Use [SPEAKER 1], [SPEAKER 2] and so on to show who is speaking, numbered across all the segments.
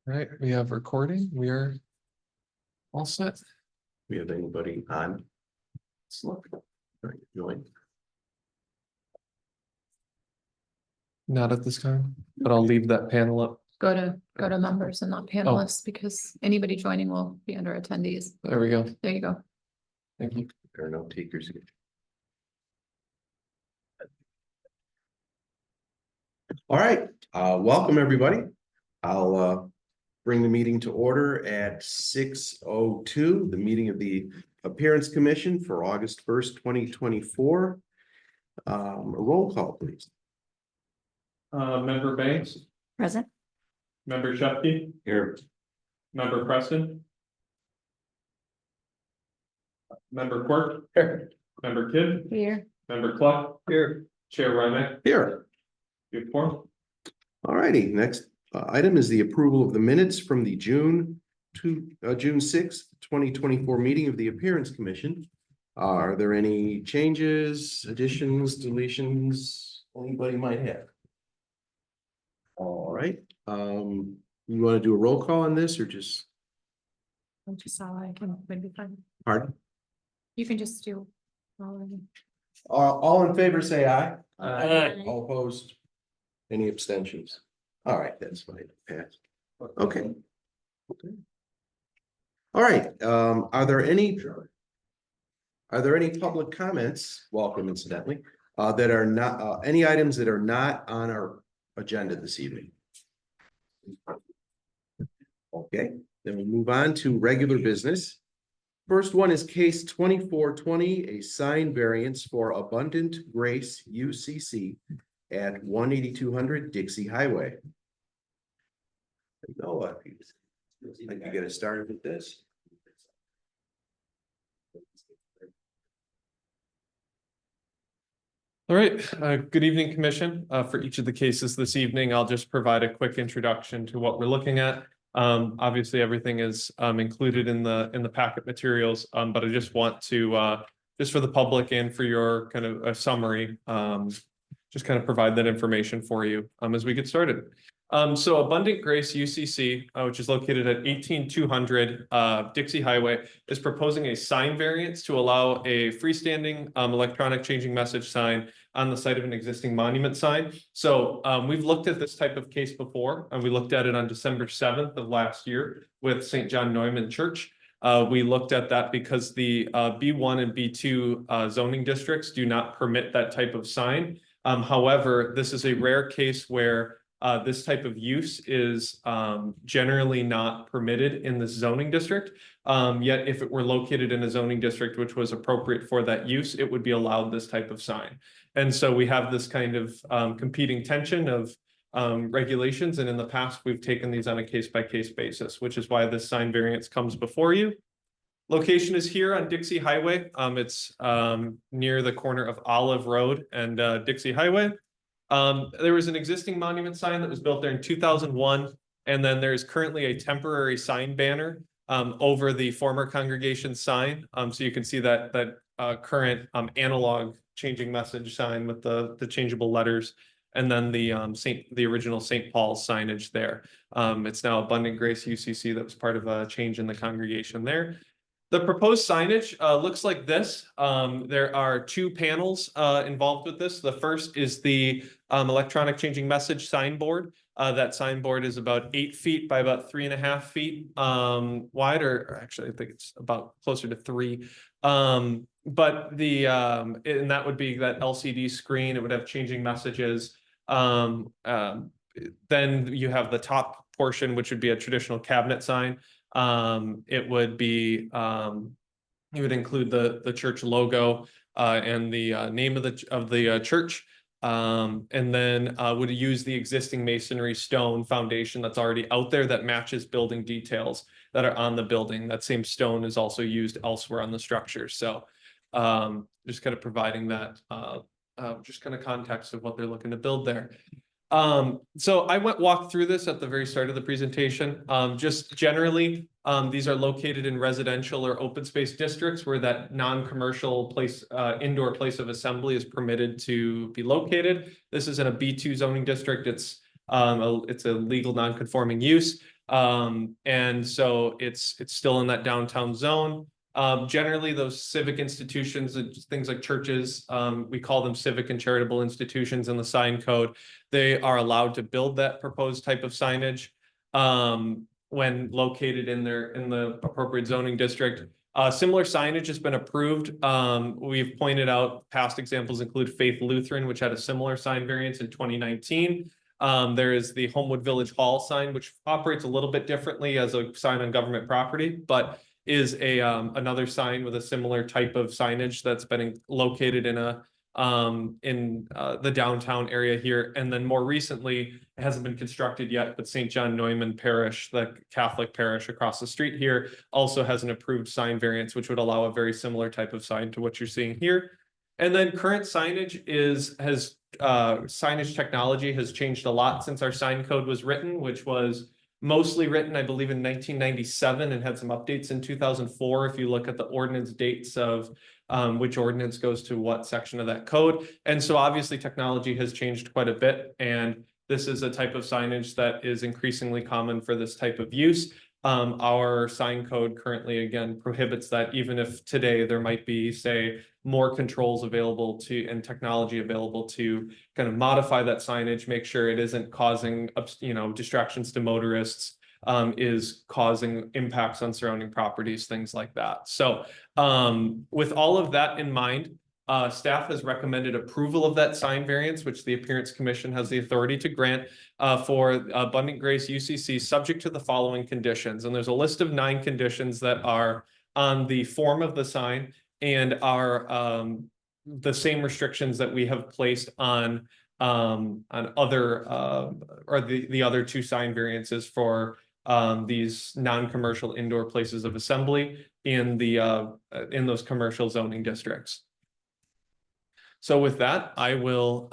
[SPEAKER 1] All right, we have recording. We are all set.
[SPEAKER 2] We have anybody on? Let's look. All right, join.
[SPEAKER 1] Not at this time, but I'll leave that panel up.
[SPEAKER 3] Go to members and not panelists, because anybody joining will be under attendees.
[SPEAKER 1] There we go.
[SPEAKER 3] There you go.
[SPEAKER 1] Thank you.
[SPEAKER 2] There are no takers here. All right, welcome everybody. I'll bring the meeting to order at 6:02, the meeting of the Appearance Commission for August 1st, 2024. A roll call, please.
[SPEAKER 4] Member Banks,
[SPEAKER 3] Present.
[SPEAKER 4] member Shefke,
[SPEAKER 2] Here.
[SPEAKER 4] member Preston. Member Quirk. Here. Member Kidd,
[SPEAKER 3] Here.
[SPEAKER 4] member Cluck. Here. Chair Remick.
[SPEAKER 2] Here.
[SPEAKER 4] You have four.
[SPEAKER 2] All righty, next item is the approval of the minutes from the June 6th, 2024 meeting of the Appearance Commission. Are there any changes, additions, deletions anybody might have? All right, you want to do a roll call on this or just,
[SPEAKER 3] I can maybe find.
[SPEAKER 2] pardon?
[SPEAKER 3] You can just do.
[SPEAKER 2] All in favor, say aye.
[SPEAKER 3] Aye.
[SPEAKER 2] All opposed? Any abstentions? All right, that's fine. Pass. Okay. All right, are there any public comments, welcome incidentally, that are not, any items that are not on our agenda this evening? Okay, then we'll move on to regular business. First one is case 2420, a sign variance for Abundant Grace UCC at 18200 Dixie Highway. Noah, I think you get us started with this.
[SPEAKER 1] All right, good evening, Commission. For each of the cases this evening, I'll just provide a quick introduction to what we're looking at. Obviously, everything is included in the packet materials, but I just want to, just for the public and for your kind of a summary, just kind of provide that information for you as we get started. So Abundant Grace UCC, which is located at 18200 Dixie Highway, is proposing a sign variance to allow a freestanding electronic changing message sign on the site of an existing monument sign. So we've looked at this type of case before, and we looked at it on December 7th of last year with St. John Neumann Church. We looked at that because the B1 and B2 zoning districts do not permit that type of sign. However, this is a rare case where this type of use is generally not permitted in this zoning district. Yet if it were located in a zoning district which was appropriate for that use, it would be allowed this type of sign. And so we have this kind of competing tension of regulations. And in the past, we've taken these on a case-by-case basis, which is why this sign variance comes before you. Location is here on Dixie Highway. It's near the corner of Olive Road and Dixie Highway. There was an existing monument sign that was built there in 2001, and then there's currently a temporary sign banner over the former congregation sign. So you can see that current analog changing message sign with the changeable letters, and then the original St. Paul's signage there. It's now Abundant Grace UCC. That was part of a change in the congregation there. The proposed signage looks like this. There are two panels involved with this. The first is the electronic changing message signboard. That signboard is about 8 feet by about 3.5 feet wide, or actually I think it's about closer to 3. But and that would be that LCD screen. It would have changing messages. Then you have the top portion, which would be a traditional cabinet sign. It would be, you would include the church logo and the name of the church, and then would use the existing masonry stone foundation that's already out there that matches building details that are on the building. That same stone is also used elsewhere on the structure. So just kind of providing that just kind of context of what they're looking to build there. So I walked through this at the very start of the presentation. Just generally, these are located in residential or open space districts where that non-commercial place, indoor place of assembly is permitted to be located. This is in a B2 zoning district. It's a legal non-conforming use. And so it's still in that downtown zone. Generally, those civic institutions, things like churches, we call them civic and charitable institutions in the sign code. They are allowed to build that proposed type of signage when located in the appropriate zoning district. Similar signage has been approved. We've pointed out past examples include Faith Lutheran, which had a similar sign variance in 2019. There is the Homewood Village Hall sign, which operates a little bit differently as a sign on government property, but is another sign with a similar type of signage that's been located in the downtown area here. And then more recently, it hasn't been constructed yet, but St. John Neumann Parish, the Catholic parish across the street here, also has an approved sign variance, which would allow a very similar type of sign to what you're seeing here. And then current signage signage technology has changed a lot since our sign code was written, which was mostly written, I believe, in 1997 and had some updates in 2004. If you look at the ordinance dates of which ordinance goes to what section of that code. And so obviously technology has changed quite a bit. And this is a type of signage that is increasingly common for this type of use. Our sign code currently, again, prohibits that, even if today there might be, say, more controls available to and technology available to kind of modify that signage, make sure it isn't causing, distractions to motorists, is causing impacts on surrounding properties, things like that. So with all of that in mind, staff has recommended approval of that sign variance, which the Appearance Commission has the authority to grant for Abundant Grace UCC, subject to the following conditions. And there's a list of 9 conditions that are on the form of the sign and are the same restrictions that we have placed on other or the other 2 sign variances for these non-commercial indoor places of assembly in those commercial zoning districts. So with that, I will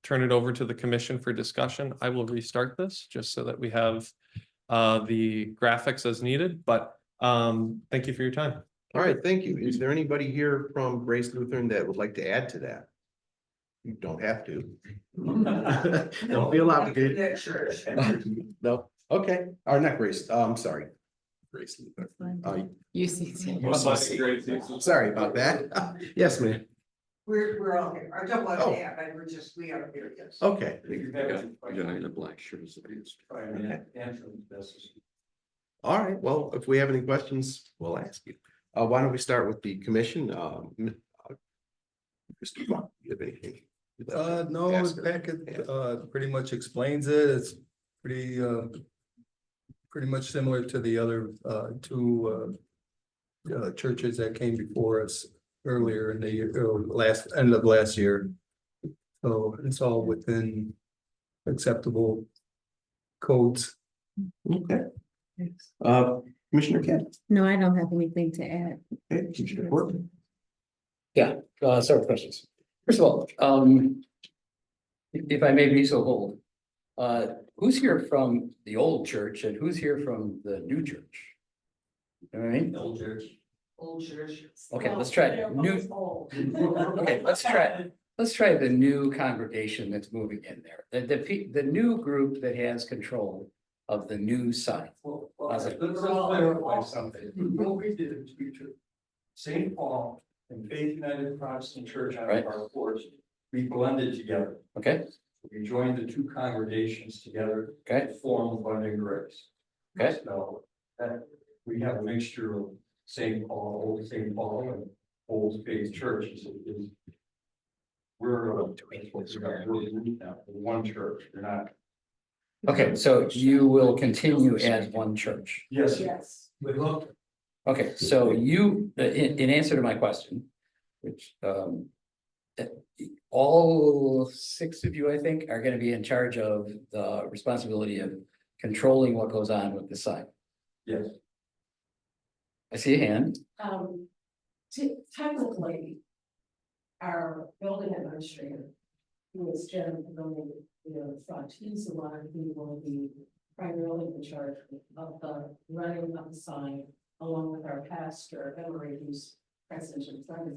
[SPEAKER 1] turn it over to the commission for discussion. I will restart this just so that we have the graphics as needed, but thank you for your time.
[SPEAKER 2] All right, thank you. Is there anybody here from Grace Lutheran that would like to add to that? You don't have to. Don't feel obligated. No, okay, or not Grace, I'm sorry. Grace Lutheran.
[SPEAKER 3] UCC.
[SPEAKER 2] Sorry about that. Yes, ma'am.
[SPEAKER 5] We're all here. I don't want
[SPEAKER 2] Oh.
[SPEAKER 5] to add, but we are here, yes.
[SPEAKER 2] Okay.
[SPEAKER 6] in a black shirt.
[SPEAKER 2] All right, well, if we have any questions, we'll ask you. Why don't we start with the commission? Mr. Vaughn, you have anything? you'd like to
[SPEAKER 7] No, the
[SPEAKER 2] ask her?
[SPEAKER 7] packet pretty much explains it. It's pretty much similar to the other 2 churches that came before us earlier in the year, end of last year. So it's all within acceptable codes.
[SPEAKER 2] Okay. Commissioner Kent.
[SPEAKER 8] No, I don't have anything to add.
[SPEAKER 2] Okay, Commissioner Court.
[SPEAKER 6] Yeah, several questions. First of all, if I may be so bold, who's here from the old church and who's here from the new church? You know what I mean?
[SPEAKER 5] Old church.
[SPEAKER 6] Okay, let's try it. Okay, let's try the new congregation that's moving in there. The new group that has control of the new site.
[SPEAKER 9] Let's clarify something. What we did is we took St. Paul and Faith United Protestant Church out of our course. We blended together.
[SPEAKER 6] Okay,
[SPEAKER 9] We joined the 2 congregations together.
[SPEAKER 6] Okay.
[SPEAKER 9] To form Abundant Grace.
[SPEAKER 6] Okay.
[SPEAKER 9] So that we have a mixture of St. Paul, Old St. Paul and Old Faith churches. We're one church. We're not.
[SPEAKER 6] okay, so you will continue as one church.
[SPEAKER 9] Yes.
[SPEAKER 5] Yes.
[SPEAKER 9] We look.
[SPEAKER 6] Okay, so you, in answer to my question, which all 6 of you, I think, are gonna be in charge of the responsibility of controlling what goes on with the site.
[SPEAKER 9] Yes.
[SPEAKER 6] I see a hand.
[SPEAKER 5] Technically, our building administrator, who is Jen Romney, the front, he's the one who will be primarily in charge of the running of the sign, along with our pastor, Emery, who's present in front of,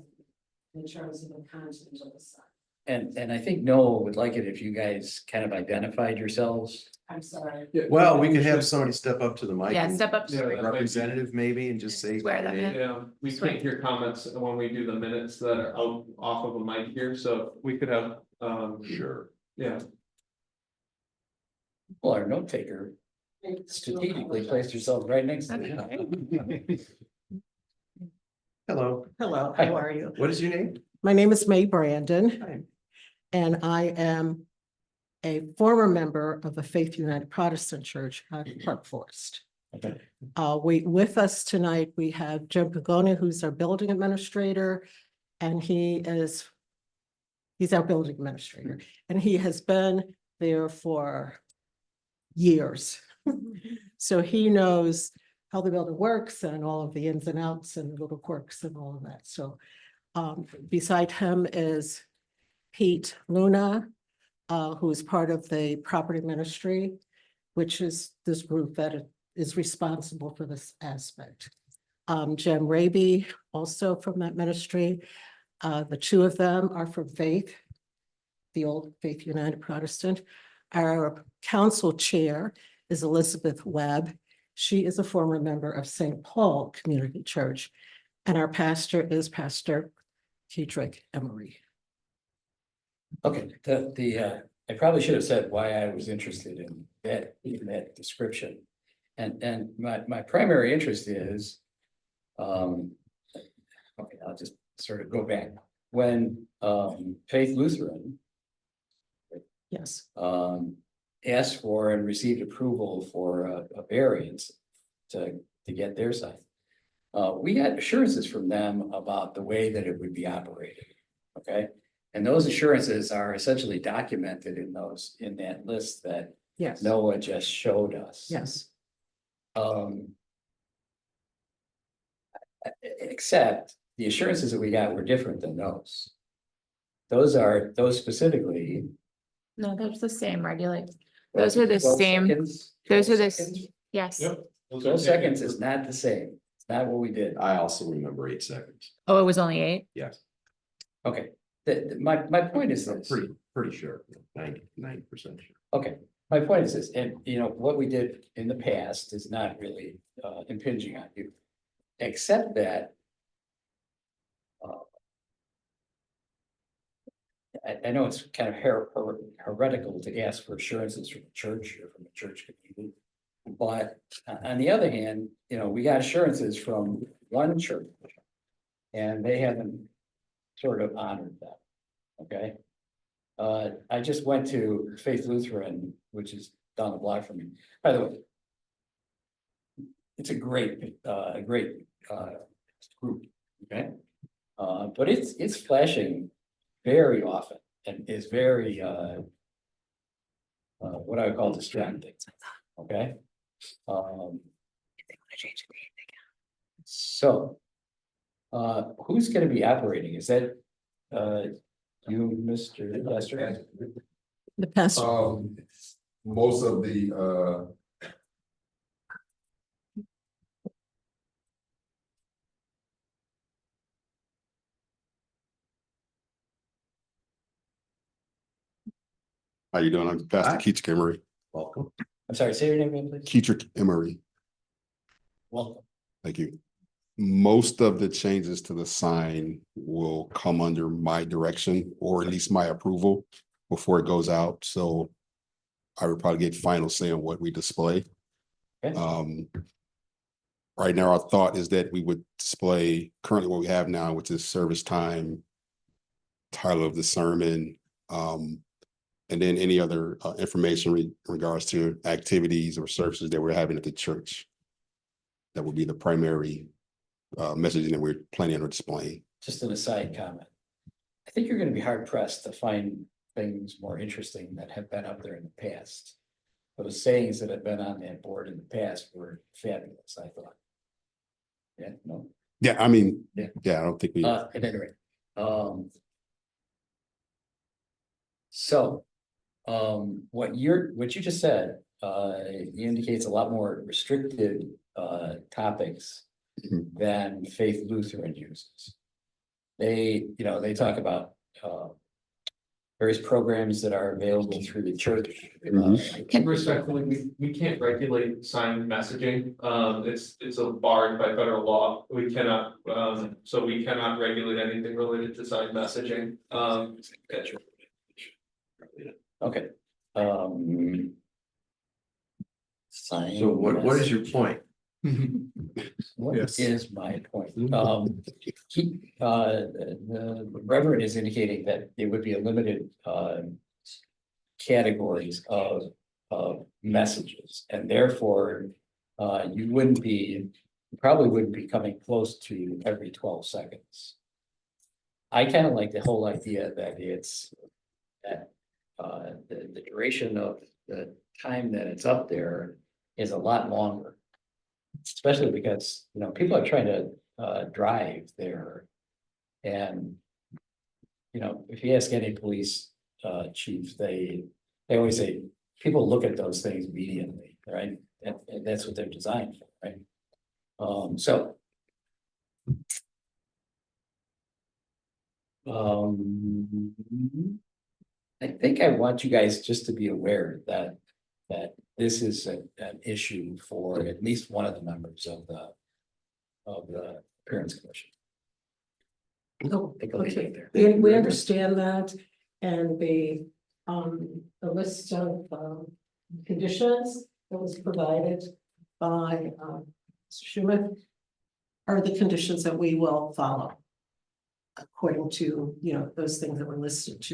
[SPEAKER 5] in terms of the content of the sign.
[SPEAKER 6] and I think Noah would like it if you guys kind of identified yourselves.
[SPEAKER 5] I'm sorry.
[SPEAKER 2] Well, we could have somebody step up to the mic.
[SPEAKER 3] Yeah,
[SPEAKER 2] and-
[SPEAKER 3] step up.
[SPEAKER 1] Yeah,
[SPEAKER 2] a Representative maybe and just say.
[SPEAKER 3] Swear them in.
[SPEAKER 1] Yeah, we can't hear comments when we do the minutes that are out off of a mic here, so we could have,
[SPEAKER 2] Sure.
[SPEAKER 1] yeah.
[SPEAKER 6] Well, our note taker strategically placed herself right next to you.
[SPEAKER 2] Hello,
[SPEAKER 8] Hello,
[SPEAKER 6] Hi.
[SPEAKER 8] how are you?
[SPEAKER 2] what is your name?
[SPEAKER 8] My name is May Brandon,
[SPEAKER 2] Hi.
[SPEAKER 8] and I am a former member of the Faith United Protestant Church at Park Forest.
[SPEAKER 6] Okay.
[SPEAKER 8] With us tonight, we have Jim Pagoni, who's our building administrator, and he's our building administrator, and he has been there for years. So he knows how the building works and all of the ins and outs and little quirks and all of that. So beside him is Pete Luna, who is part of the property ministry, which is this group that is responsible for this aspect. Jen Raby, also from that ministry. The two of them are from Faith, the old Faith United Protestant. Our council chair is Elizabeth Webb. She is a former member of St. Paul Community Church. And our pastor is Pastor Kedrick Emery.
[SPEAKER 6] Okay, I probably should have said why I was interested in that description. And my primary interest is, okay, I'll just sort of go back. When Faith Lutheran
[SPEAKER 8] Yes,
[SPEAKER 6] asked for and received approval for a variance to get their site. We got assurances from them about the way that it would be operated, okay? And those assurances are essentially documented in that list that
[SPEAKER 8] yes,
[SPEAKER 6] Noah just showed us.
[SPEAKER 8] yes.
[SPEAKER 6] Except the assurances that we got were different than those. Those specifically.
[SPEAKER 3] No, that's the same regulate. Those are the
[SPEAKER 6] 12
[SPEAKER 3] same-
[SPEAKER 6] seconds,
[SPEAKER 3] Those are
[SPEAKER 6] 12
[SPEAKER 3] the,
[SPEAKER 6] seconds.
[SPEAKER 3] yes.
[SPEAKER 1] Yep.
[SPEAKER 6] 12 seconds is not the same. It's not what we did.
[SPEAKER 2] I also remember 8 seconds.
[SPEAKER 3] Oh, it was only 8?
[SPEAKER 2] Yes,
[SPEAKER 6] Okay, my point is
[SPEAKER 2] I'm
[SPEAKER 6] this.
[SPEAKER 2] pretty sure, 90% sure.
[SPEAKER 6] Okay, my point is this, and you know, what we did in the past is not really impinging on you. Except that. I know it's kind of heretical to ask for assurances from a church or from a church community. But on the other hand, you know, we got assurances from one church. And they haven't sort of honored that, okay? I just went to Faith Lutheran, which is down the block from me, by the way. It's a great group, okay? But it's flashing very often and is very, what I would call distracting, okay? So, who's gonna be operating? Is that, you, Mr. Lester?
[SPEAKER 8] The pastor,
[SPEAKER 10] Most of the, how you doing? I'm Pastor
[SPEAKER 2] Hi.
[SPEAKER 10] Keetrick Emery.
[SPEAKER 2] Welcome.
[SPEAKER 6] I'm sorry, say your name again, please.
[SPEAKER 10] Keetrick Emery,
[SPEAKER 6] Welcome.
[SPEAKER 10] thank you. Most of the changes to the sign will come under my direction or at least my approval before it goes out. So I would probably get final say on what we display.
[SPEAKER 6] Okay.
[SPEAKER 10] Right now, our thought is that we would display currently what we have now, which is service time, title of the sermon, and then any other information in regards to activities or services that we're having at the church. That would be the primary messaging that we're planning on displaying.
[SPEAKER 6] Just an aside comment. I think you're gonna be hard pressed to find things more interesting that have been up there in the past. Those sayings that have been on that board in the past were fabulous, I thought. Yeah, no,
[SPEAKER 10] Yeah, I mean,
[SPEAKER 6] Yeah.
[SPEAKER 10] yeah, I don't think we,
[SPEAKER 6] at any rate, so, what you just said, indicates a lot more restricted, topics
[SPEAKER 10] Mhm.
[SPEAKER 6] than Faith Lutheran uses. They, you know, they talk about, various programs that are available through the church.
[SPEAKER 1] Respectfully, we can't regulate signed messaging. It's a barred by federal law. We cannot, so we cannot regulate anything related to signed messaging.
[SPEAKER 6] Okay.
[SPEAKER 2] So what is your point?
[SPEAKER 6] What
[SPEAKER 7] Yes.
[SPEAKER 6] is my point? The Reverend is indicating that it would be a limited, categories of messages, and therefore, you probably wouldn't be coming close to every 12 seconds. I kind of like the whole idea that it's, that, the duration of the time that it's up there is a lot longer. Especially because, people are trying to drive there. And, if you ask any police chief, they always say, people look at those things immediately, right? And that's what they're designed for, right? So. I think I want you guys just to be aware that this is an issue for at least one of the members of the Appearance Commission.
[SPEAKER 8] Oh,
[SPEAKER 6] Take a leave
[SPEAKER 8] okay.
[SPEAKER 6] there.
[SPEAKER 8] We understand that, and the list of conditions that was provided by Mr. Schuman are the conditions that we will follow according to, those things that were listed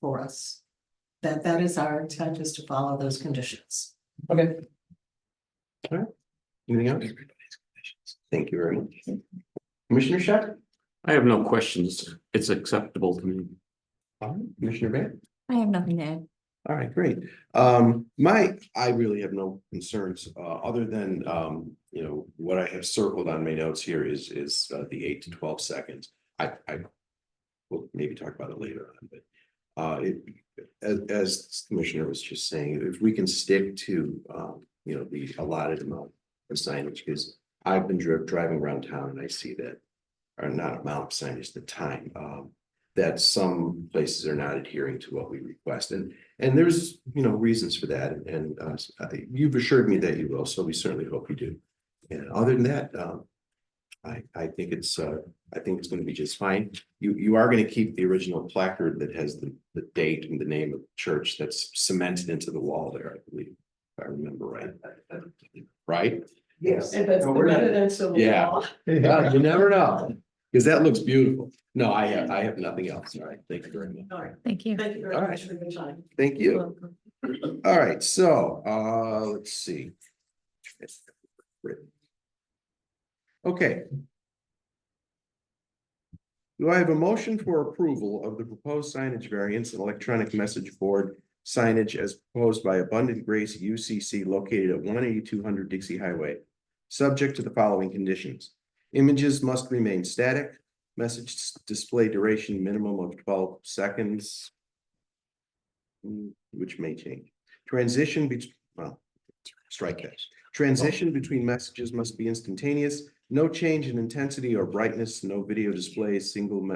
[SPEAKER 8] for us. That is our intent, is to follow those conditions.
[SPEAKER 6] Okay.
[SPEAKER 2] Anything else? Thank you very much. Commissioner Scheck?
[SPEAKER 11] I have no questions. It's acceptable to me.
[SPEAKER 2] All right, Commissioner Van?
[SPEAKER 3] I have nothing to add.
[SPEAKER 2] All right, great. I really have no concerns, other than, what I have circled on my notes here is the 8 to 12 seconds. I will maybe talk about it later on, but as the Commissioner was just saying, if we can stick to, the allotted amount of signage, because I've been driving around town and I see that, or not amount of signage, the time, that some places are not adhering to what we request, and there's, reasons for that, and you've assured me that you will, so we certainly hope you do. And other than that, I think it's going to be just fine. You are going to keep the original placard that has the date and the name of the church that's cemented into the wall there, I believe, if I remember right. Right?
[SPEAKER 9] Yes.
[SPEAKER 8] And that's the evidence of the
[SPEAKER 2] Yeah.
[SPEAKER 8] law.
[SPEAKER 2] You never know, because that looks beautiful. No, I have nothing else. All right, thank you very much.
[SPEAKER 8] All right,
[SPEAKER 3] Thank you.
[SPEAKER 8] thank you very
[SPEAKER 2] All
[SPEAKER 8] much
[SPEAKER 2] right.
[SPEAKER 8] for your time.
[SPEAKER 2] Thank
[SPEAKER 8] You're
[SPEAKER 2] you.
[SPEAKER 8] welcome.
[SPEAKER 2] All right, so, let's see. Okay. Do I have a motion for approval of the proposed signage variance and electronic message board signage as proposed by Abundant Grace UCC located at 18200 Dixie Highway, subject to the following conditions? Images must remain static, message display duration minimum of 12 seconds, which may change. Strike that. Transition between messages must be instantaneous. No change in intensity or brightness, no video displays, single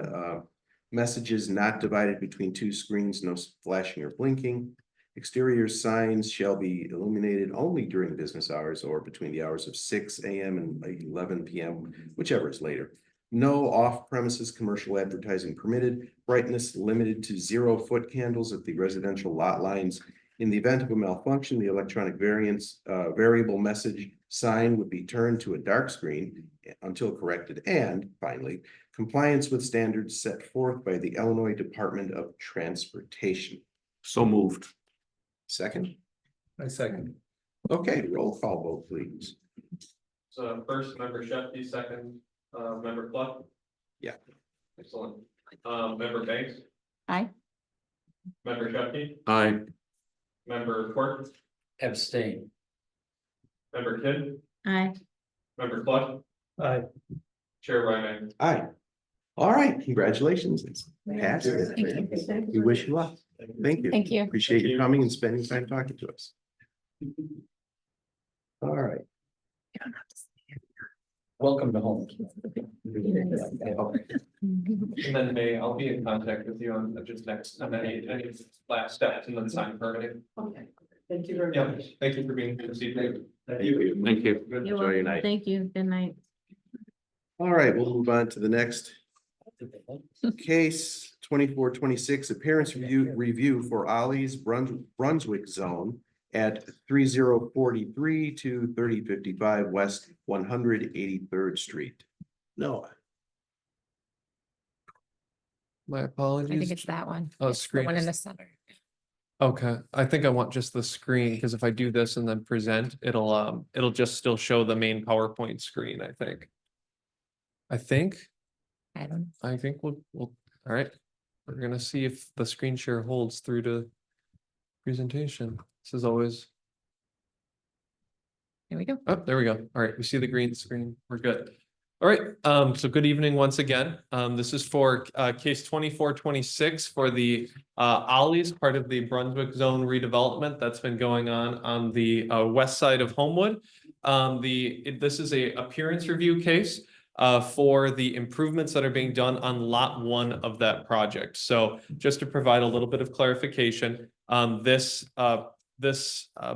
[SPEAKER 2] messages not divided between two screens, no flashing or blinking. Exterior signs shall be illuminated only during business hours or between the hours of 6 a.m. and 11 p.m., whichever is later. No off-premises commercial advertising permitted. Brightness limited to 0-foot candles at the residential lot lines. In the event of a malfunction, the electronic variable message sign would be turned to a dark screen until corrected. And finally, compliance with standards set forth by the Illinois Department of Transportation.
[SPEAKER 11] So moved.
[SPEAKER 2] Second?
[SPEAKER 7] I second.
[SPEAKER 2] Okay, roll call vote, please.
[SPEAKER 1] So first, member Shefke, second, member Cluck.
[SPEAKER 2] Yeah.
[SPEAKER 1] Excellent. Member Banks,
[SPEAKER 3] Aye.
[SPEAKER 1] member Shefke,
[SPEAKER 11] Aye.
[SPEAKER 1] member Quirk,
[SPEAKER 6] Abstain.
[SPEAKER 1] member Kidd,
[SPEAKER 3] Aye.
[SPEAKER 1] member Cluck.
[SPEAKER 9] Aye.
[SPEAKER 1] Chair Wyman.
[SPEAKER 2] Aye. All right, congratulations. It's passed.
[SPEAKER 3] Thank you.
[SPEAKER 2] We wish you luck. Thank you.
[SPEAKER 3] Thank you.
[SPEAKER 2] Appreciate you coming and spending time talking to us. All right.
[SPEAKER 6] welcome to home.
[SPEAKER 1] And then May, I'll be in contact with you on just on any last steps and then sign permitting.
[SPEAKER 5] Okay, thank you very
[SPEAKER 1] Yeah,
[SPEAKER 5] much.
[SPEAKER 1] thank you for being here this evening.
[SPEAKER 11] Thank you.
[SPEAKER 2] Enjoy your night.
[SPEAKER 3] Thank you. Good night.
[SPEAKER 2] All right, we'll move on to the next case, 2426, appearance review for Ollie's Brunswick Zone at 3043 to 3055 West 183rd Street. Noah.
[SPEAKER 1] My
[SPEAKER 3] I think
[SPEAKER 1] apologies.
[SPEAKER 3] it's that one.
[SPEAKER 1] Oh,
[SPEAKER 3] It's the
[SPEAKER 1] screen
[SPEAKER 3] one in
[SPEAKER 1] is-
[SPEAKER 3] the center.
[SPEAKER 1] Okay, I think I want just the screen, because if I do this and then present, it'll just still show the main PowerPoint screen, I think. I think we'll, all right. We're gonna see if the screen share holds through to presentation. This is always,
[SPEAKER 3] Here we go.
[SPEAKER 1] oh, there we go. All right, we see the green screen. We're good. All right, so good evening once again. This is for case 2426 for the Ollie's, part of the Brunswick Zone redevelopment that's been going on the west side of Homewood. This is a appearance review case for the improvements that are being done on lot 1 of that project. So just to provide a little bit of clarification, this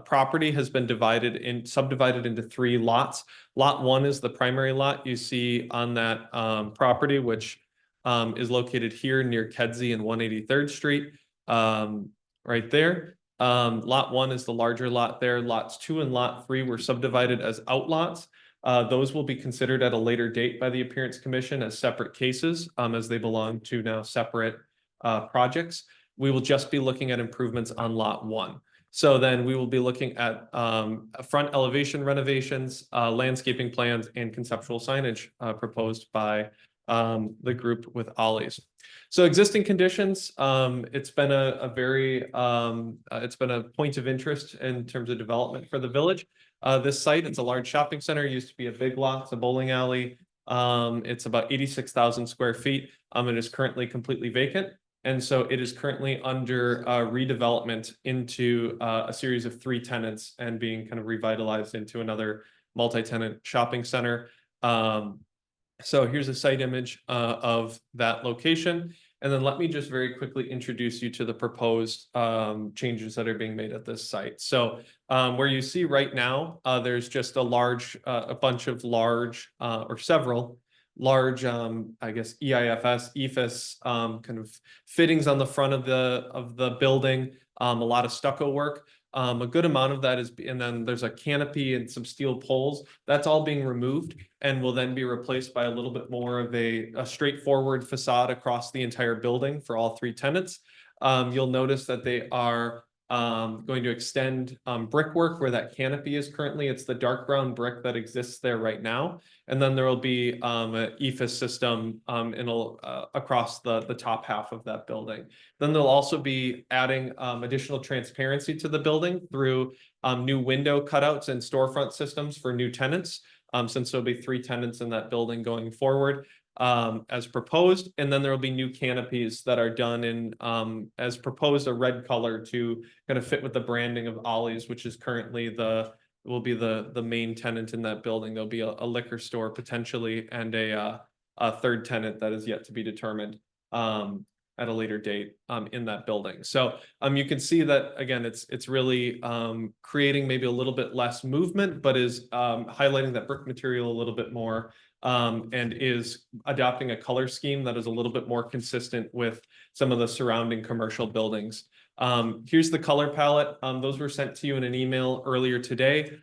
[SPEAKER 1] property has been subdivided into 3 lots. Lot 1 is the primary lot you see on that property, which is located here near Kedzie and 183rd Street, right there. Lot 1 is the larger lot there. Lots 2 and lot 3 were subdivided as outlots. Those will be considered at a later date by the Appearance Commission as separate cases, as they belong to now separate projects. We will just be looking at improvements on lot 1. So then we will be looking at front elevation renovations, landscaping plans, and conceptual signage proposed by the group with Ollie's. So existing conditions, it's been a point of interest in terms of development for the village. This site, it's a large shopping center, used to be a big lot, it's a bowling alley. It's about 86,000 square feet. It is currently completely vacant. And so it is currently under redevelopment into a series of 3 tenants and being kind of revitalized into another multi-tenant shopping center. So here's a site image of that location. And then let me just very quickly introduce you to the proposed changes that are being made at this site. So where you see right now, there's just a bunch of large or several large, I guess, EIFS, kind of fittings on the front of the building, a lot of stucco work. A good amount of that is, and then there's a canopy and some steel poles. That's all being removed and will then be replaced by a little bit more of a straightforward facade across the entire building for all 3 tenants. You'll notice that they are going to extend brickwork where that canopy is currently. It's the dark brown brick that exists there right now. And then there will be an EIFS system across the top half of that building. Then they'll also be adding additional transparency to the building through new window cutouts and storefront systems for new tenants, since there'll be 3 tenants in that building going forward. As proposed, and then there will be new canopies that are done in as proposed, a red color to kind of fit with the branding of Ollie's, which is currently will be the main tenant in that building. There'll be a liquor store potentially and a 3rd tenant that is yet to be determined at a later date in that building. So you can see that again, it's really creating maybe a little bit less movement, but is highlighting that brick material a little bit more. And is adopting a color scheme that is a little bit more consistent with some of the surrounding commercial buildings. Here's the color palette. Those were sent to you in an email earlier today,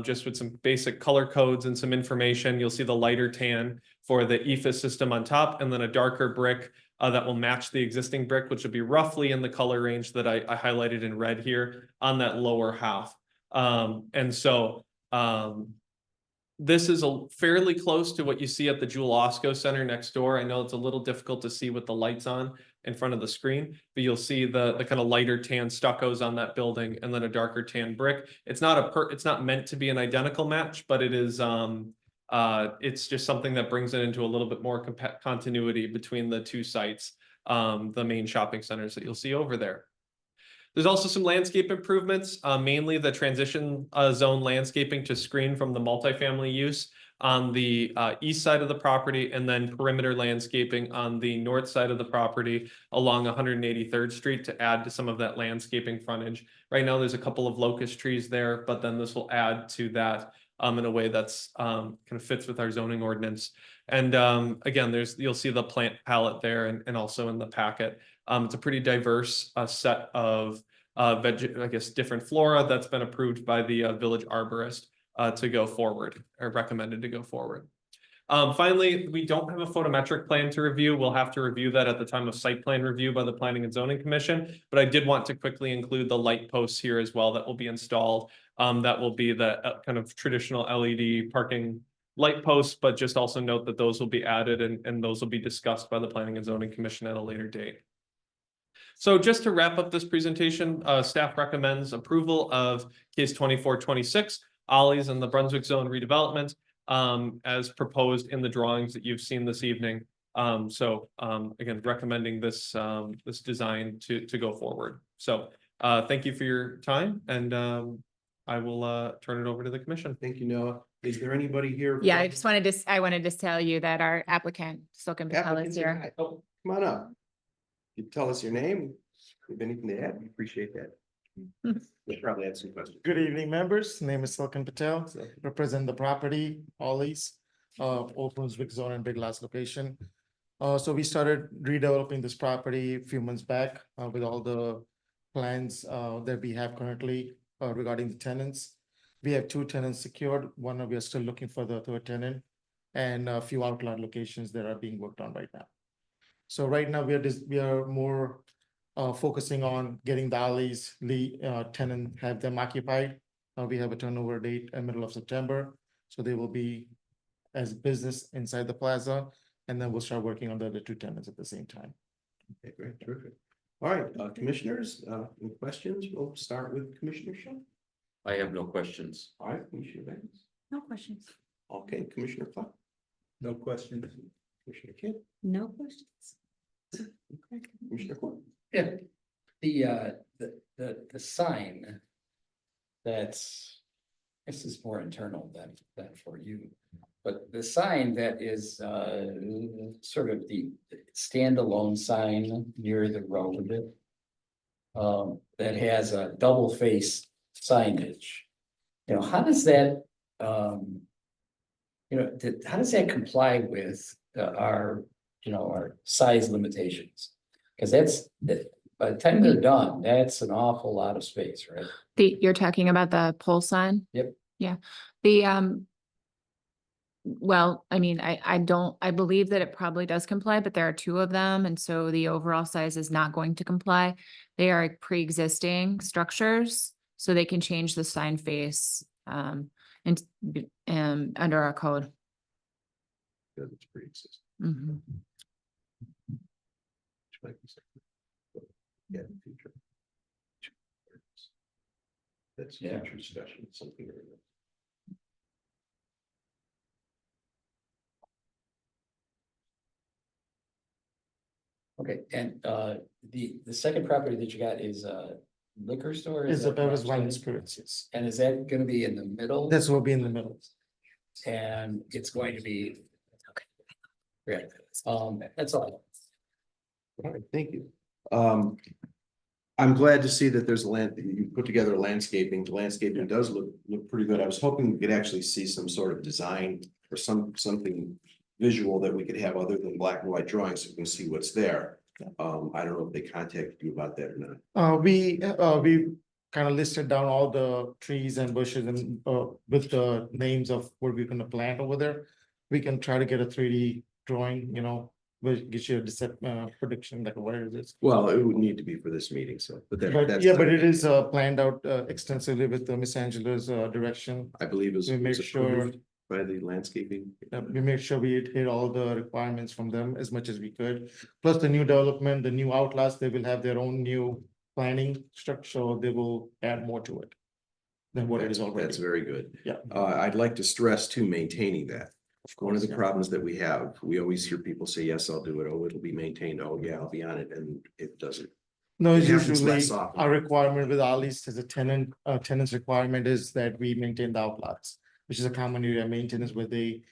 [SPEAKER 1] just with some basic color codes and some information. You'll see the lighter tan for the EIFS system on top, and then a darker brick that will match the existing brick, which will be roughly in the color range that I highlighted in red here on that lower half. And so this is fairly close to what you see at the Jewel Osco Center next door. I know it's a little difficult to see with the lights on in front of the screen, but you'll see the kind of lighter tan stuccos on that building and then a darker tan brick. It's not meant to be an identical match, but it is it's just something that brings it into a little bit more continuity between the 2 sites, the main shopping centers that you'll see over there. There's also some landscape improvements, mainly the transition zone landscaping to screen from the multifamily use on the east side of the property, and then perimeter landscaping on the north side of the property along 183rd Street to add to some of that landscaping frontage. Right now, there's a couple of locust trees there, but then this will add to that in a way that's kind of fits with our zoning ordinance. And again, you'll see the plant palette there and also in the packet. It's a pretty diverse set of different flora that's been approved by the village arborist to go forward, or recommended to go forward. Finally, we don't have a photometric plan to review. We'll have to review that at the time of site plan review by the Planning and Zoning Commission. But I did want to quickly include the light posts here as well that will be installed. That will be the kind of traditional LED parking light posts, but just also note that those will be added and those will be discussed by the Planning and Zoning Commission at a later date. So just to wrap up this presentation, staff recommends approval of case 2426, Ollie's and the Brunswick Zone redevelopment, as proposed in the drawings that you've seen this evening. Again, recommending this this design to go forward. So thank you for your time, and I will turn it over to the commission.
[SPEAKER 2] Thank you, Noah. Is there anybody here?
[SPEAKER 12] Yeah, I wanted to tell you that our applicant, Silken Patel,
[SPEAKER 2] Applicants
[SPEAKER 12] is
[SPEAKER 2] are
[SPEAKER 12] here.
[SPEAKER 2] hi- Oh, come on up. You tell us your name. If you have anything to add, we appreciate that. We'll probably have some questions.
[SPEAKER 13] Good evening, members. Name is Silken Patel, represent the property, Ollie's, Old Brunswick Zone and Big Lots location. So we started redeveloping this property a few months back with all the plans that we have currently regarding the tenants. We have 2 tenants secured. One, we are still looking for the 3rd tenant, and a few outlet locations that are being worked on right now. So right now we are more focusing on getting the Ollie's tenant, have them occupied. We have a turnover date in middle of September, so they will be as business inside the plaza, and then we'll start working on the other 2 tenants at the same time.
[SPEAKER 2] Okay, great, terrific. All right, commissioners, any questions? We'll start with Commissioner Shaw.
[SPEAKER 11] I have no questions.
[SPEAKER 2] All right, Commissioner Banks.
[SPEAKER 3] No questions.
[SPEAKER 2] Okay, Commissioner Clark,
[SPEAKER 7] No questions.
[SPEAKER 2] Commissioner Kidd,
[SPEAKER 3] No questions.
[SPEAKER 2] okay, Commissioner Court.
[SPEAKER 6] Yeah, the sign. This is more internal than for you. But the sign that is sort of the standalone sign near the road. That has a double face signage. How does that, how does that comply with our size limitations? Because by the time they're done, that's an awful lot of space, right?
[SPEAKER 12] You're talking about the pole sign?
[SPEAKER 6] Yep.
[SPEAKER 12] Yeah, well, I mean, I believe that it probably does comply, but there are 2 of them, and so the overall size is not going to comply. They are pre-existing structures, so they can change the sign face, and under our code.
[SPEAKER 2] Good, it's pretty existing.
[SPEAKER 12] Mhm.
[SPEAKER 2] Which might be something. Yeah, in the future. That's
[SPEAKER 6] Yeah.
[SPEAKER 2] future discussion, something.
[SPEAKER 6] Okay, and the second property that you got is a liquor store?
[SPEAKER 13] Is the
[SPEAKER 6] that
[SPEAKER 13] beverage
[SPEAKER 6] what
[SPEAKER 13] wine
[SPEAKER 6] I'm
[SPEAKER 13] and
[SPEAKER 6] saying?
[SPEAKER 13] spirits, yes.
[SPEAKER 6] And is that gonna be in the middle?
[SPEAKER 13] This will be in the middle.
[SPEAKER 6] And it's going to be. Okay. Great, that's all.
[SPEAKER 2] All right, thank you. I'm glad to see that there's you put together landscaping. The landscaping does look pretty good. I was hoping we could actually see some sort of design or something visual that we could have other than black and white drawings, so we can see what's there. I don't know if they contacted you about that or not.
[SPEAKER 13] We kind of listed down all the trees and bushes and with the names of what we're gonna plant over there. We can try to get a 3D drawing, which gives you a prediction like what it is.
[SPEAKER 2] Well, it would need to be for this meeting, so, but
[SPEAKER 13] But
[SPEAKER 2] that's.
[SPEAKER 13] yeah, but it is planned out extensively with Miss Angela's direction.
[SPEAKER 2] I believe it was.
[SPEAKER 13] We make
[SPEAKER 2] was
[SPEAKER 13] sure-
[SPEAKER 2] approved By the landscaping.
[SPEAKER 13] We make sure we hit all the requirements from them as much as we could. Plus the new development, the new outlets, they will have their own new planning structure. They will add more to it than what it is already.
[SPEAKER 2] That's very good.
[SPEAKER 13] Yeah.
[SPEAKER 2] I'd like to stress too, maintaining that. One of the
[SPEAKER 13] yeah.
[SPEAKER 2] problems that we have, we always hear people say, yes, I'll do it. Oh, it'll be maintained. Oh, yeah, I'll be on it. And it doesn't.
[SPEAKER 13] No, it's
[SPEAKER 2] It happens
[SPEAKER 13] usually
[SPEAKER 2] less often.
[SPEAKER 13] our requirement with Ollie's as a tenant's requirement is that we maintain the outlots, which is a common area maintenance where they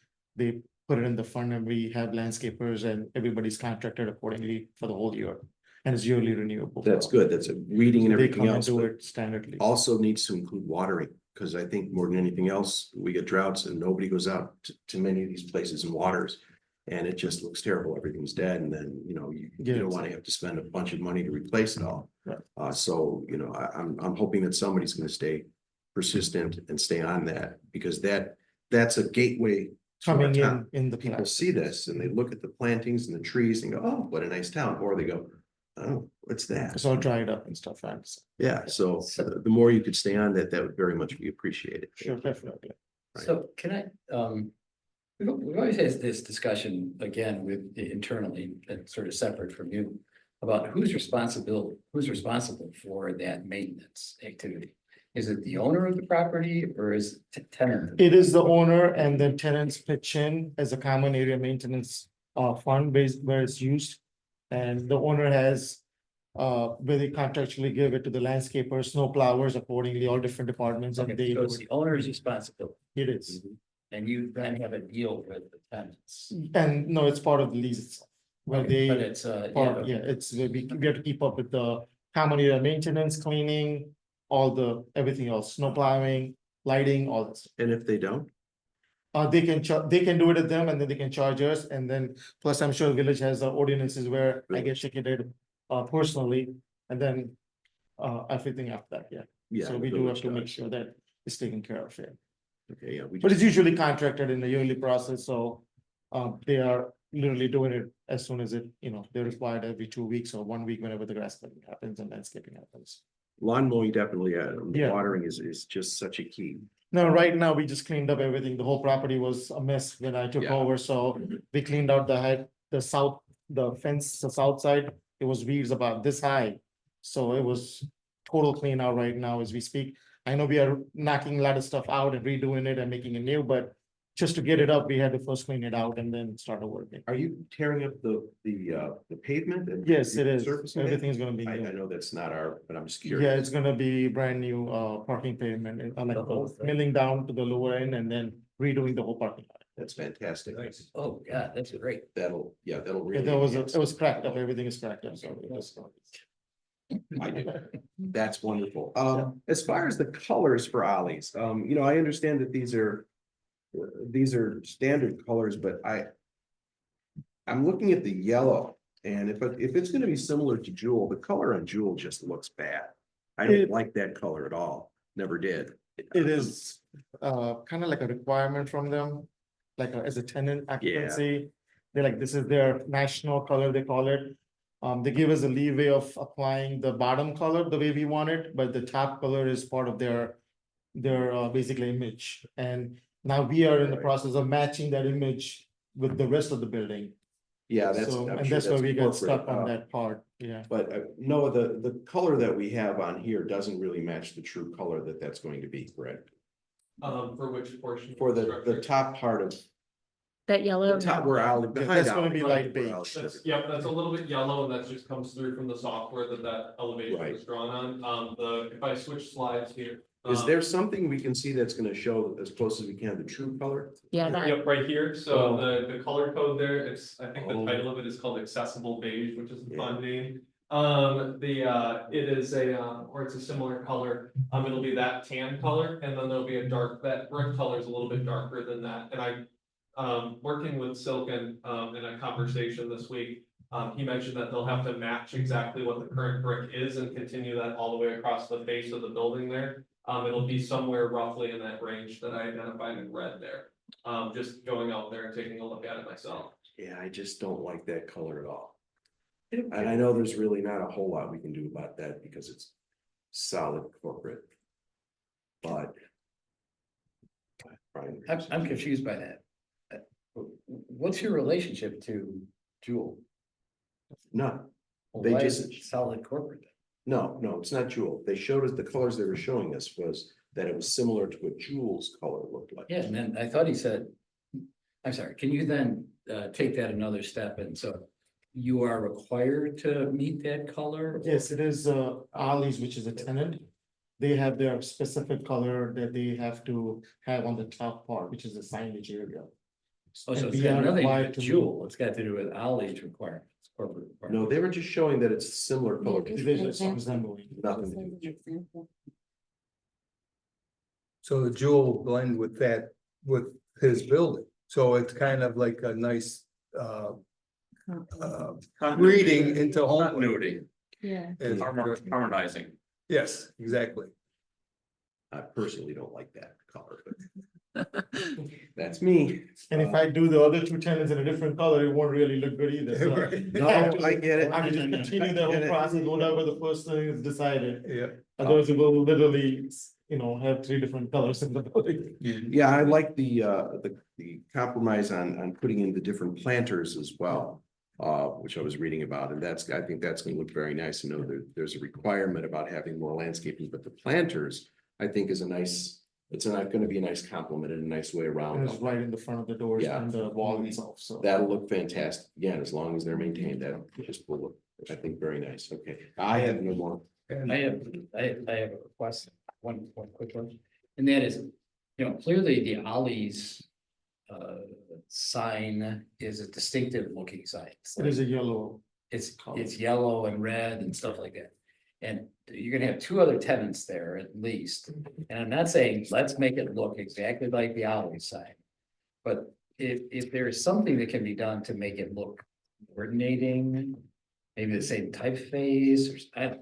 [SPEAKER 13] put it in the fund and we have landscapers and everybody's contracted accordingly for the whole year. And it's yearly renewable.
[SPEAKER 2] That's good. That's a reading and
[SPEAKER 13] They
[SPEAKER 2] everything
[SPEAKER 13] come and
[SPEAKER 2] else.
[SPEAKER 13] do
[SPEAKER 2] but
[SPEAKER 13] it standardly.
[SPEAKER 2] Also needs to include watering, because I think more than anything else, we get droughts and nobody goes out to many of these places and waters. And it just looks terrible. Everything's dead. And then, you know, you
[SPEAKER 13] Yeah,
[SPEAKER 2] don't want to have to spend a bunch of money to replace it all.
[SPEAKER 13] Right.
[SPEAKER 2] So, you know, I'm hoping that somebody's going to stay persistent and stay on that, because that's a gateway. to our
[SPEAKER 13] Coming
[SPEAKER 2] town.
[SPEAKER 13] in the.
[SPEAKER 2] People see this and they look at the plantings and the trees and go, oh, what a nice town. Or they go, oh, what's that?
[SPEAKER 13] It's all dried up and stuff, right?
[SPEAKER 2] Yeah, so the more you could stay on that, that would very much be appreciated.
[SPEAKER 13] Sure, definitely.
[SPEAKER 2] Right.
[SPEAKER 6] So can I, we've always had this discussion again with internally, and sort of separate from you. About who's responsible for that maintenance activity? Is it the owner of the property or is it tenant?
[SPEAKER 13] It is the owner and then tenants pitch in as a common area maintenance fund based where it's used. And the owner has where they contractually give it to the landscapers, snow plowers accordingly, all different departments and
[SPEAKER 6] Okay,
[SPEAKER 13] they.
[SPEAKER 6] so it's the owner's responsibility
[SPEAKER 13] It is.
[SPEAKER 6] and you then have a deal with the tenants.
[SPEAKER 13] And no, it's part of the lease itself. Where
[SPEAKER 6] Okay, But
[SPEAKER 13] they,
[SPEAKER 6] it's,
[SPEAKER 13] yeah, it's, we have to keep up with the common area maintenance, cleaning, all the, everything else, snow plowing, lighting, all this.
[SPEAKER 2] And if they don't,
[SPEAKER 13] They can do it at them and then they can charge us and then, plus I'm sure village has ordinances where I get ticketed personally and then. Everything after that, yeah.
[SPEAKER 2] yeah.
[SPEAKER 13] So
[SPEAKER 2] the
[SPEAKER 13] we do have
[SPEAKER 2] village
[SPEAKER 13] to make
[SPEAKER 2] does.
[SPEAKER 13] sure that it's taken care of, yeah.
[SPEAKER 2] Okay, yeah, we
[SPEAKER 13] But
[SPEAKER 2] just,
[SPEAKER 13] it's usually contracted in the yearly process, so they are literally doing it as soon as it, you know, they're required every 2 weeks or 1 week whenever the grass cutting happens and landscaping happens.
[SPEAKER 2] lawn mowing definitely, the
[SPEAKER 13] Yeah.
[SPEAKER 2] watering is just such a key.
[SPEAKER 13] No, right now, we just cleaned up everything. The whole property was a mess when I took
[SPEAKER 2] Yeah.
[SPEAKER 13] over, so we cleaned out the fence, the south side, it was weeds about this high. So it was total clean out right now as we speak. I know we are knocking a lot of stuff out and redoing it and making it new, but just to get it up, we had to first clean it out and then start working.
[SPEAKER 2] Are you tearing up the pavement? and
[SPEAKER 13] Yes, it is.
[SPEAKER 2] resurfacing it?
[SPEAKER 13] Everything's gonna be
[SPEAKER 2] I
[SPEAKER 13] new.
[SPEAKER 2] know that's not our, but I'm just
[SPEAKER 13] Yeah,
[SPEAKER 2] curious.
[SPEAKER 13] it's gonna be brand new parking pavement, like
[SPEAKER 6] The whole thing.
[SPEAKER 13] milling down to the lower end and then redoing the whole parking lot.
[SPEAKER 2] That's fantastic.
[SPEAKER 6] oh, yeah, that's great.
[SPEAKER 2] That'll
[SPEAKER 13] Yeah,
[SPEAKER 2] really.
[SPEAKER 13] there was,
[SPEAKER 2] enhance
[SPEAKER 13] it was cracked up, everything is cracked up, so it was.
[SPEAKER 2] I do. That's wonderful. As far as the colors for Ollie's, you know, I understand that these are standard colors, but I'm looking at the yellow, and if it's gonna be similar to Jewel, the color on Jewel just looks bad. I don't
[SPEAKER 13] It-
[SPEAKER 2] like that color at all. Never did.
[SPEAKER 13] It is kind of like a requirement from them, like as a tenant occupancy. They're like, this is their national color, they call it. They give us a leeway of applying the bottom color the way we want it, but the top color is part of their basically image. And now we are in the process of matching that image with the rest of the building.
[SPEAKER 2] Yeah, that's.
[SPEAKER 13] So,
[SPEAKER 2] I'm
[SPEAKER 13] and
[SPEAKER 2] sure
[SPEAKER 13] that's where we got
[SPEAKER 2] corporate.
[SPEAKER 13] stuck on that part, yeah.
[SPEAKER 2] But no, the color that we have on here doesn't really match the true color that's going to be, correct?
[SPEAKER 1] For which portion? of
[SPEAKER 2] For the
[SPEAKER 1] structure?
[SPEAKER 2] top part of,
[SPEAKER 12] That yellow.
[SPEAKER 2] the top where Ollie. behind
[SPEAKER 13] That's gonna
[SPEAKER 2] Ollie,
[SPEAKER 13] be
[SPEAKER 2] right
[SPEAKER 13] light
[SPEAKER 2] where
[SPEAKER 13] beige.
[SPEAKER 2] Ollie
[SPEAKER 1] That's,
[SPEAKER 2] said it.
[SPEAKER 1] yep, that's a little bit yellow and that just comes through from the software that elevation
[SPEAKER 2] Right.
[SPEAKER 1] is drawn on. If I switch slides here.
[SPEAKER 2] Is there something we can see that's gonna show as close as we can the true color?
[SPEAKER 12] Yeah, that,
[SPEAKER 1] Yep, right here. So
[SPEAKER 2] Oh.
[SPEAKER 1] the color code there, I think the
[SPEAKER 2] Oh.
[SPEAKER 1] title of it is called accessible beige, which is a
[SPEAKER 2] Yeah.
[SPEAKER 1] fun name. It is or it's a similar color. It'll be that tan color and then there'll be a that brick color is a little bit darker than that. And working with Silken, in a conversation this week, he mentioned that they'll have to match exactly what the current brick is and continue that all the way across the face of the building there. It'll be somewhere roughly in that range that I identified in red there. Just going out there and taking a look at it myself.
[SPEAKER 2] Yeah, I just don't like that color at all. And I know there's really not a whole lot we can do about that because it's solid corporate. But.
[SPEAKER 6] I'm confused by that. What's your relationship to Jewel?
[SPEAKER 2] No,
[SPEAKER 6] Well,
[SPEAKER 2] They
[SPEAKER 6] why is
[SPEAKER 2] just-
[SPEAKER 6] it solid corporate?
[SPEAKER 2] no, it's not Jewel. They showed us the colors they were showing us was that it was similar to what Jewel's color looked like.
[SPEAKER 6] Yeah, and then I thought he said, I'm sorry, can you then take that another step? And so you are required to meet that color?
[SPEAKER 13] Yes, it is Ollie's, which is a tenant. They have their specific color that they have to have on the top part, which is the signage area.
[SPEAKER 6] Oh, so
[SPEAKER 13] And
[SPEAKER 6] it's
[SPEAKER 13] we
[SPEAKER 6] got
[SPEAKER 13] are
[SPEAKER 6] nothing to do
[SPEAKER 13] required
[SPEAKER 6] with
[SPEAKER 13] to meet-
[SPEAKER 6] Jewel, it's got to do with Ollie's requirements, corporate
[SPEAKER 2] No,
[SPEAKER 6] requirements.
[SPEAKER 2] they were just showing that it's similar color.
[SPEAKER 13] There's just some assembly.
[SPEAKER 2] Nothing to do with it.
[SPEAKER 7] So the jewel blend with that, with his building, so it's kind of like a nice, reading into home.
[SPEAKER 11] Continuity,
[SPEAKER 3] Yeah.
[SPEAKER 7] Is-
[SPEAKER 11] harmonizing.
[SPEAKER 7] Yes, exactly.
[SPEAKER 2] I personally don't like that color, but that's me.
[SPEAKER 13] And if I do the other two tenants in a different color, it won't really look good either. So
[SPEAKER 2] No, I get it.
[SPEAKER 13] I mean, just continue the whole process, whatever the first thing is decided.
[SPEAKER 7] Yeah.
[SPEAKER 13] Otherwise, it will literally, have three different colors in the building.
[SPEAKER 2] Yeah, I like the compromise on putting in the different planters as well. Which I was reading about, and I think that's gonna look very nice. I know there's a requirement about having more landscaping, but the planters, I think is it's not gonna be a nice complement and a nice way around.
[SPEAKER 13] And it's right in the front of the doors
[SPEAKER 2] Yeah.
[SPEAKER 13] and the wall itself, so.
[SPEAKER 2] That'll look fantastic, again, as long as they're maintained, that just will look, I think, very nice, okay. I have no more.
[SPEAKER 6] I have a request, one quick one, and that is, clearly the Ollie's sign is a distinctive looking sign. It's
[SPEAKER 13] It is
[SPEAKER 6] like-
[SPEAKER 13] a yellow.
[SPEAKER 6] It's yellow and red and stuff like that. And you're gonna have two other tenants there at least. And I'm not saying, let's make it look exactly like the Ollie's sign. But if there is something that can be done to make it look coordinating, maybe the same typeface, or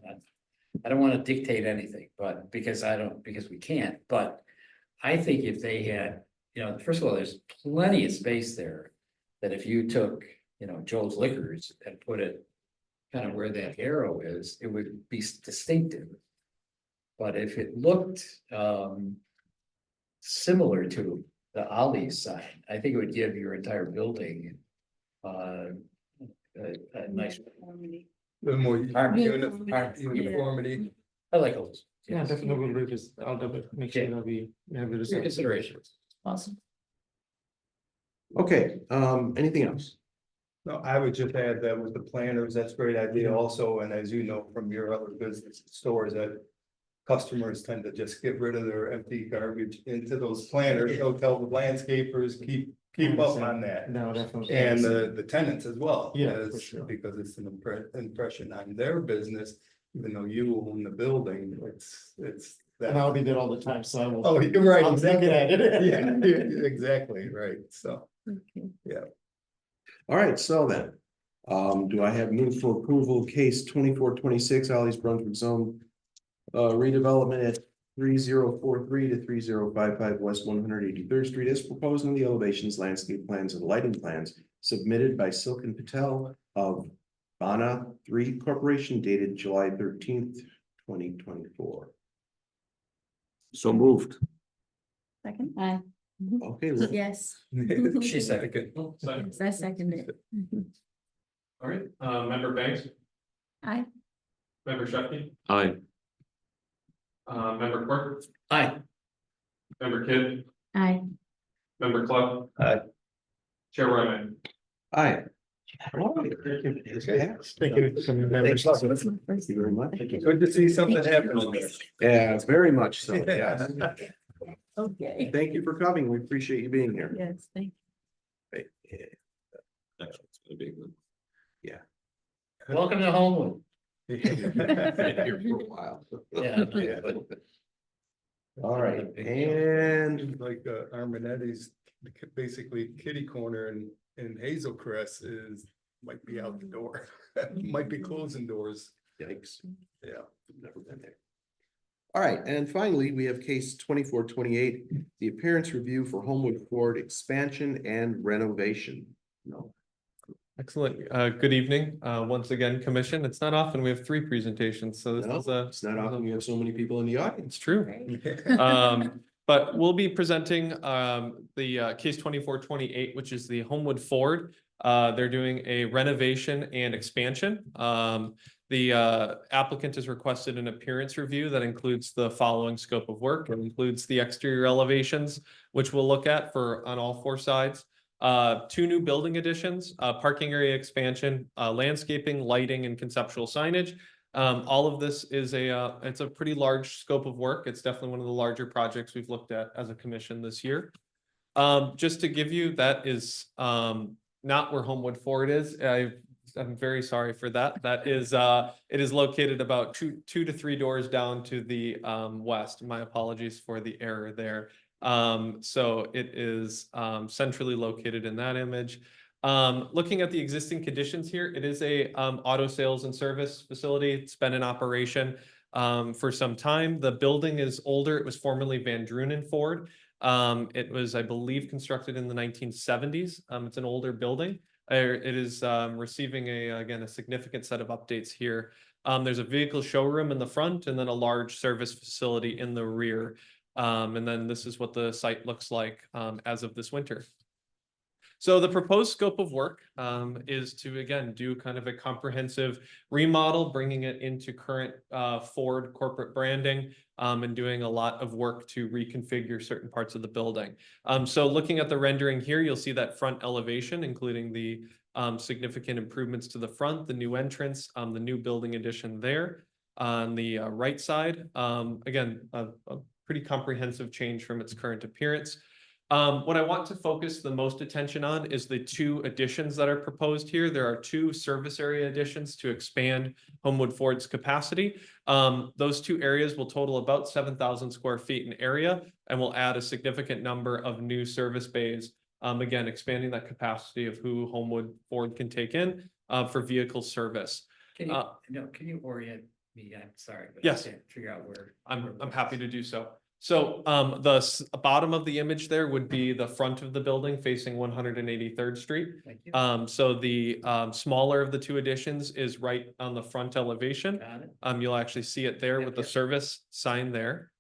[SPEAKER 6] I don't wanna dictate anything, but because we can't, but I think if they had, first of all, there's plenty of space there. That if you took, Joe's Liquors and put it kind of where that arrow is, it would be distinctive. But if it looked similar to the Ollie's sign, I think it would give your entire building a nice.
[SPEAKER 7] The more
[SPEAKER 6] Harmony.
[SPEAKER 7] uniformity.
[SPEAKER 6] I like those.
[SPEAKER 13] Yeah, definitely will revisit. I'll make sure that we have the.
[SPEAKER 6] Your considerations.
[SPEAKER 3] Awesome.
[SPEAKER 2] Okay, anything else?
[SPEAKER 7] No, I would just add that with the planners, that's a great idea also, and as you know from your other business stores, that. Customers tend to just get rid of their empty garbage into those planners, they'll tell the landscapers, keep up on that.
[SPEAKER 13] No, definitely.
[SPEAKER 7] And the tenants as well.
[SPEAKER 13] Yeah, for
[SPEAKER 7] as-
[SPEAKER 13] sure.
[SPEAKER 7] Because it's an impression on their business, even though you own the building, it's
[SPEAKER 13] And
[SPEAKER 7] that.
[SPEAKER 13] I'll be there all the time, so I will.
[SPEAKER 7] Oh, you're right.
[SPEAKER 13] I'm thinking at it.
[SPEAKER 7] Yeah, exactly, right, so.
[SPEAKER 2] All right, so then, do I have move for approval of case 2426 Ollie's Brunswick Zone redevelopment at 3043 to 3055 West 183rd Street as proposed in the elevations, landscape plans, and lighting plans submitted by Silken Patel of Bana 3 Corporation dated July 13th, 2024.
[SPEAKER 11] So moved.
[SPEAKER 3] Second?
[SPEAKER 14] Aye.
[SPEAKER 2] Okay, Lynn.
[SPEAKER 14] Yes,
[SPEAKER 6] She said.
[SPEAKER 4] Second.
[SPEAKER 14] I second it.
[SPEAKER 4] All right, member Banks,
[SPEAKER 3] Aye.
[SPEAKER 4] member Sheffield,
[SPEAKER 11] Aye.
[SPEAKER 4] member Quirk,
[SPEAKER 6] Aye.
[SPEAKER 4] member Kidd,
[SPEAKER 14] Aye.
[SPEAKER 4] member Club.
[SPEAKER 7] Aye.
[SPEAKER 4] Chair Wyman.
[SPEAKER 2] Aye.
[SPEAKER 13] Thank you.
[SPEAKER 2] Thank you very much.
[SPEAKER 7] Good to see something happening there.
[SPEAKER 2] Yeah, very much so, yes.
[SPEAKER 14] Okay.
[SPEAKER 2] Thank you for coming. We appreciate you being here.
[SPEAKER 14] Yes, thank
[SPEAKER 6] Welcome to Homewood.
[SPEAKER 2] Here for a while.
[SPEAKER 6] Yeah.
[SPEAKER 2] All right, and
[SPEAKER 7] Like Armanetti's, basically kitty corner in Hazel Crest might be out the door, might be closing doors,
[SPEAKER 2] yikes,
[SPEAKER 7] yeah.
[SPEAKER 2] never been there. All right, and finally, we have case 2428, the appearance review for Homewood Ford expansion and renovation. No.
[SPEAKER 1] Excellent. Good evening. Once again, Commission. It's not often we have 3 presentations, so this
[SPEAKER 2] No,
[SPEAKER 1] is a.
[SPEAKER 2] it's not often you have so many people in the audience.
[SPEAKER 1] It's true. But we'll be presenting the case 2428, which is the Homewood Ford. They're doing a renovation and expansion. The applicant has requested an appearance review that includes the following scope of work. It includes the exterior elevations, which we'll look at on all 4 sides. 2 new building additions, parking area expansion, landscaping, lighting, and conceptual signage. All of this is it's a pretty large scope of work. It's definitely one of the larger projects we've looked at as a commission this year. Just to give you, that is not where Homewood Ford is. I'm very sorry for that. That is, it is located about two to three doors down to the west. My apologies for the error there. So it is centrally located in that image. Looking at the existing conditions here, it is a auto sales and service facility. It's been in operation for some time. The building is older. It was formerly Van Drunen Ford. It was, I believe, constructed in the 1970s. It's an older building. It is receiving again, a significant set of updates here. There's a vehicle showroom in the front and then a large service facility in the rear. And then this is what the site looks like as of this winter. So the proposed scope of work is to, again, do kind of a comprehensive remodel, bringing it into current Ford corporate branding and doing a lot of work to reconfigure certain parts of the building. So looking at the rendering here, you'll see that front elevation, including the significant improvements to the front, the new entrance, the new building addition there. On the right side, again, a pretty comprehensive change from its current appearance. What I want to focus the most attention on is the 2 additions that are proposed here. There are 2 service area additions to expand Homewood Ford's capacity. Those 2 areas will total about 7,000 square feet in area and will add a significant number of new service bays. Again, expanding that capacity of who Homewood Ford can take in for vehicle service.
[SPEAKER 6] Can you orient me? I'm sorry, but
[SPEAKER 1] yes.
[SPEAKER 6] I can't figure out where.
[SPEAKER 1] I'm happy to do so. So the bottom of the image there would be the front of the building facing 183rd Street.
[SPEAKER 6] Thank you.
[SPEAKER 1] So the smaller of the 2 additions is right on the front elevation.
[SPEAKER 6] Got it.
[SPEAKER 1] You'll actually see it there
[SPEAKER 6] Yep,
[SPEAKER 1] with the
[SPEAKER 6] yep.
[SPEAKER 1] service sign there.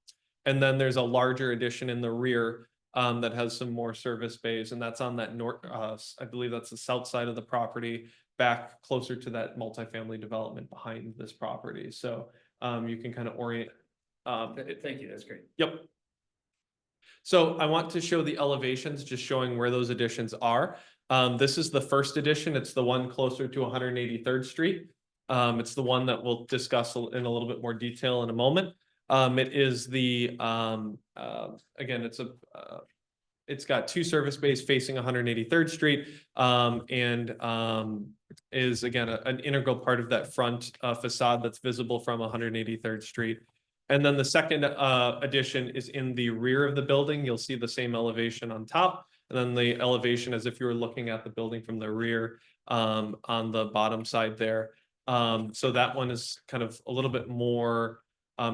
[SPEAKER 1] And then there's a larger addition in the rear that has some more service bays, and that's on that north, I believe that's the south side of the property, back closer to that multifamily development behind this property. So you can kind of orient.
[SPEAKER 6] Thank you, that's great.
[SPEAKER 1] Yep. So I want to show the elevations, just showing where those additions are. This is the first addition. It's the one closer to 183rd Street. It's the one that we'll discuss in a little bit more detail in a moment. It is the, again, it's got 2 service bays facing 183rd Street and is again an integral part of that front facade that's visible from 183rd Street. And then the second addition is in the rear of the building. You'll see the same elevation on top, and then the elevation as if you were looking at the building from the rear on the bottom side there. So that one is kind of a little bit more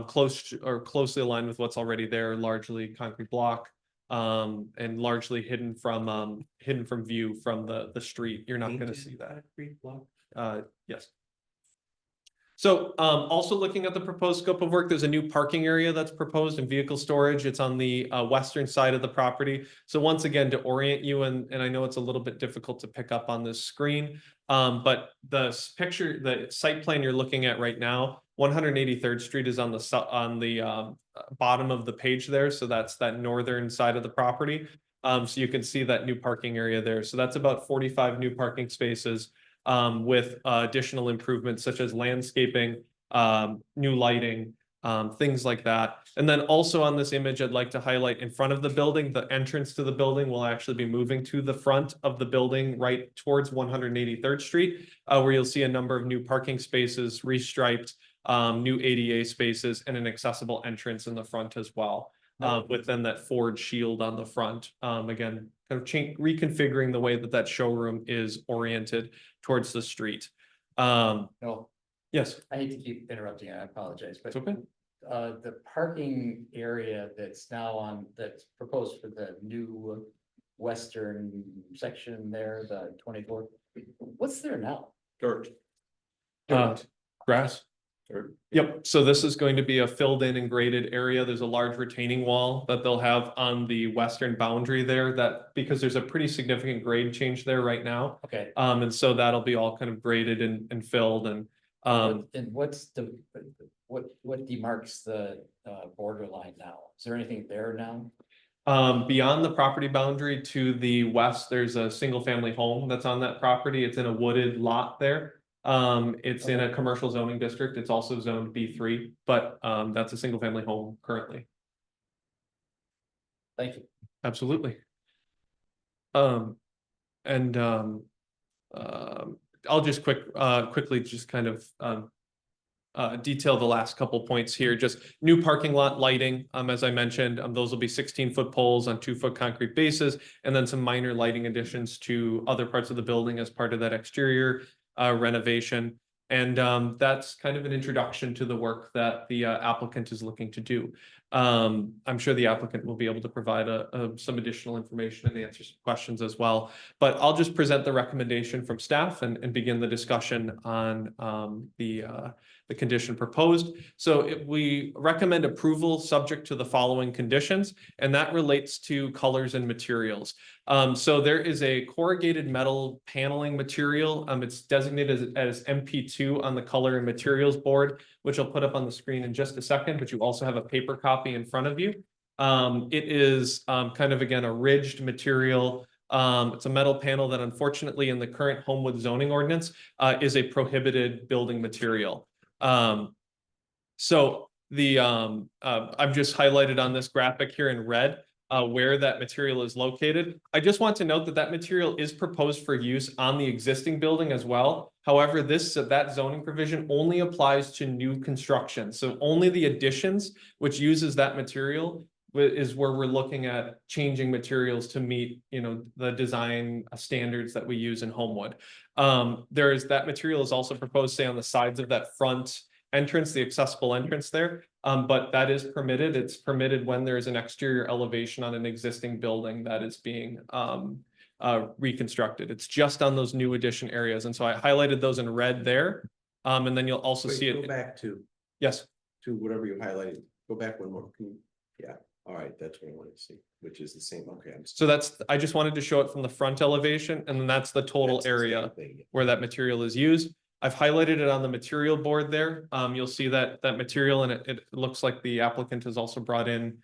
[SPEAKER 1] closely aligned with what's already there, largely concrete block and largely hidden from view from the street. You're not going to see that. Yes. So also looking at the proposed scope of work, there's a new parking area that's proposed and vehicle storage. It's on the western side of the property. So once again, to orient you, and I know it's a little bit difficult to pick up on this screen, but the picture, the site plan you're looking at right now, 183rd Street is on the bottom of the page there. So that's that northern side of the property. So you can see that new parking area there. So that's about 45 new parking spaces. With additional improvements such as landscaping, new lighting, things like that. And then also on this image, I'd like to highlight in front of the building, the entrance to the building will actually be moving to the front of the building right towards 183rd Street, where you'll see a number of new parking spaces, restriped, new ADA spaces, and an accessible entrance in the front as well. With then that Ford shield on the front. Again, kind of reconfiguring the way that showroom is oriented towards the street.
[SPEAKER 6] No,
[SPEAKER 1] Yes.
[SPEAKER 6] I hate to keep interrupting, I apologize, but
[SPEAKER 1] It's okay.
[SPEAKER 6] the parking area that's proposed for the new western section there, the 24th, what's there now?
[SPEAKER 1] Dirt. Grass. Yep, so this is going to be a filled in and graded area. There's a large retaining wall that they'll have on the western boundary there, that because there's a pretty significant grade change there right now.
[SPEAKER 6] Okay.
[SPEAKER 1] And so that'll be all kind of graded and filled and
[SPEAKER 6] And what demarks the borderline now? Is there anything there now?
[SPEAKER 1] Beyond the property boundary to the west, there's a single family home that's on that property. It's in a wooded lot there. It's in a commercial zoning district. It's also zoned B3, but that's a single family home currently.
[SPEAKER 6] Thank you.
[SPEAKER 1] Absolutely. And I'll just quickly just kind of detail the last couple points here. Just new parking lot lighting, as I mentioned, those will be 16-foot poles on 2-foot concrete bases, and then some minor lighting additions to other parts of the building as part of that exterior renovation. And that's kind of an introduction to the work that the applicant is looking to do. I'm sure the applicant will be able to provide some additional information and answer some questions as well. But I'll just present the recommendation from staff and begin the discussion on the condition proposed. So we recommend approval subject to the following conditions, and that relates to colors and materials. So there is a corrugated metal paneling material. It's designated as MP2 on the color and materials board, which I'll put up on the screen in just a second, but you also have a paper copy in front of you. It is kind of, again, a ridged material. It's a metal panel that unfortunately in the current Homewood zoning ordinance is a prohibited building material. So the I've just highlighted on this graphic here in red where that material is located. I just want to note that that material is proposed for use on the existing building as well. However, that zoning provision only applies to new construction. So only the additions which uses that material is where we're looking at changing materials to meet, the design standards that we use in Homewood. That material is also proposed, say, on the sides of that front entrance, the accessible entrance there. But that is permitted. It's permitted when there is an exterior elevation on an existing building that is being reconstructed. It's just on those new addition areas. And so I highlighted those in red there. And then you'll also see it.
[SPEAKER 2] Go back to.
[SPEAKER 1] Yes.
[SPEAKER 2] To whatever you highlighted. Go back one more. Yeah. All right. That's what I wanted to see, which is the same. Okay.
[SPEAKER 1] So I just wanted to show it from the front elevation, and then that's the total area where that material is used. I've highlighted it on the material board there. You'll see that material, and it looks like the applicant has also brought in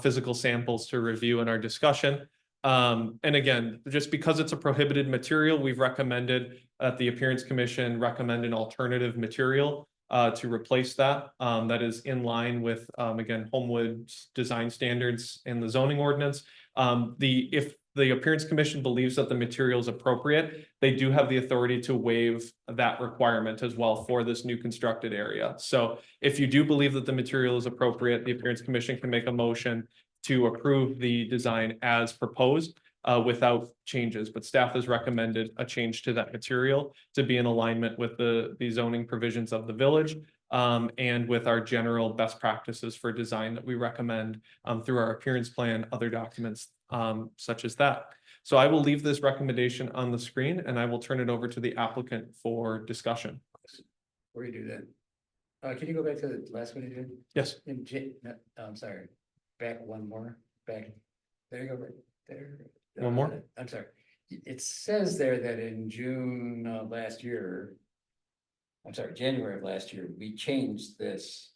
[SPEAKER 1] physical samples to review in our discussion. And again, just because it's a prohibited material, we've recommended that the Appearance Commission recommend an alternative material to replace that. That is in line with, again, Homewood's design standards in the zoning ordinance. If the Appearance Commission believes that the material is appropriate, they do have the authority to waive that requirement as well for this new constructed area. So if you do believe that the material is appropriate, the Appearance Commission can make a motion to approve the design as proposed without changes. But staff has recommended a change to that material to be in alignment with the zoning provisions of the village and with our general best practices for design that we recommend through our appearance plan, other documents such as that. So I will leave this recommendation on the screen, and I will turn it over to the applicant for discussion.
[SPEAKER 6] Before you do that, can you go back to the last one you did?
[SPEAKER 1] Yes.
[SPEAKER 6] I'm sorry, back one more, back, there you go, right there.
[SPEAKER 1] One more?
[SPEAKER 6] I'm sorry. It says there that in June of last year, January of last year, we changed this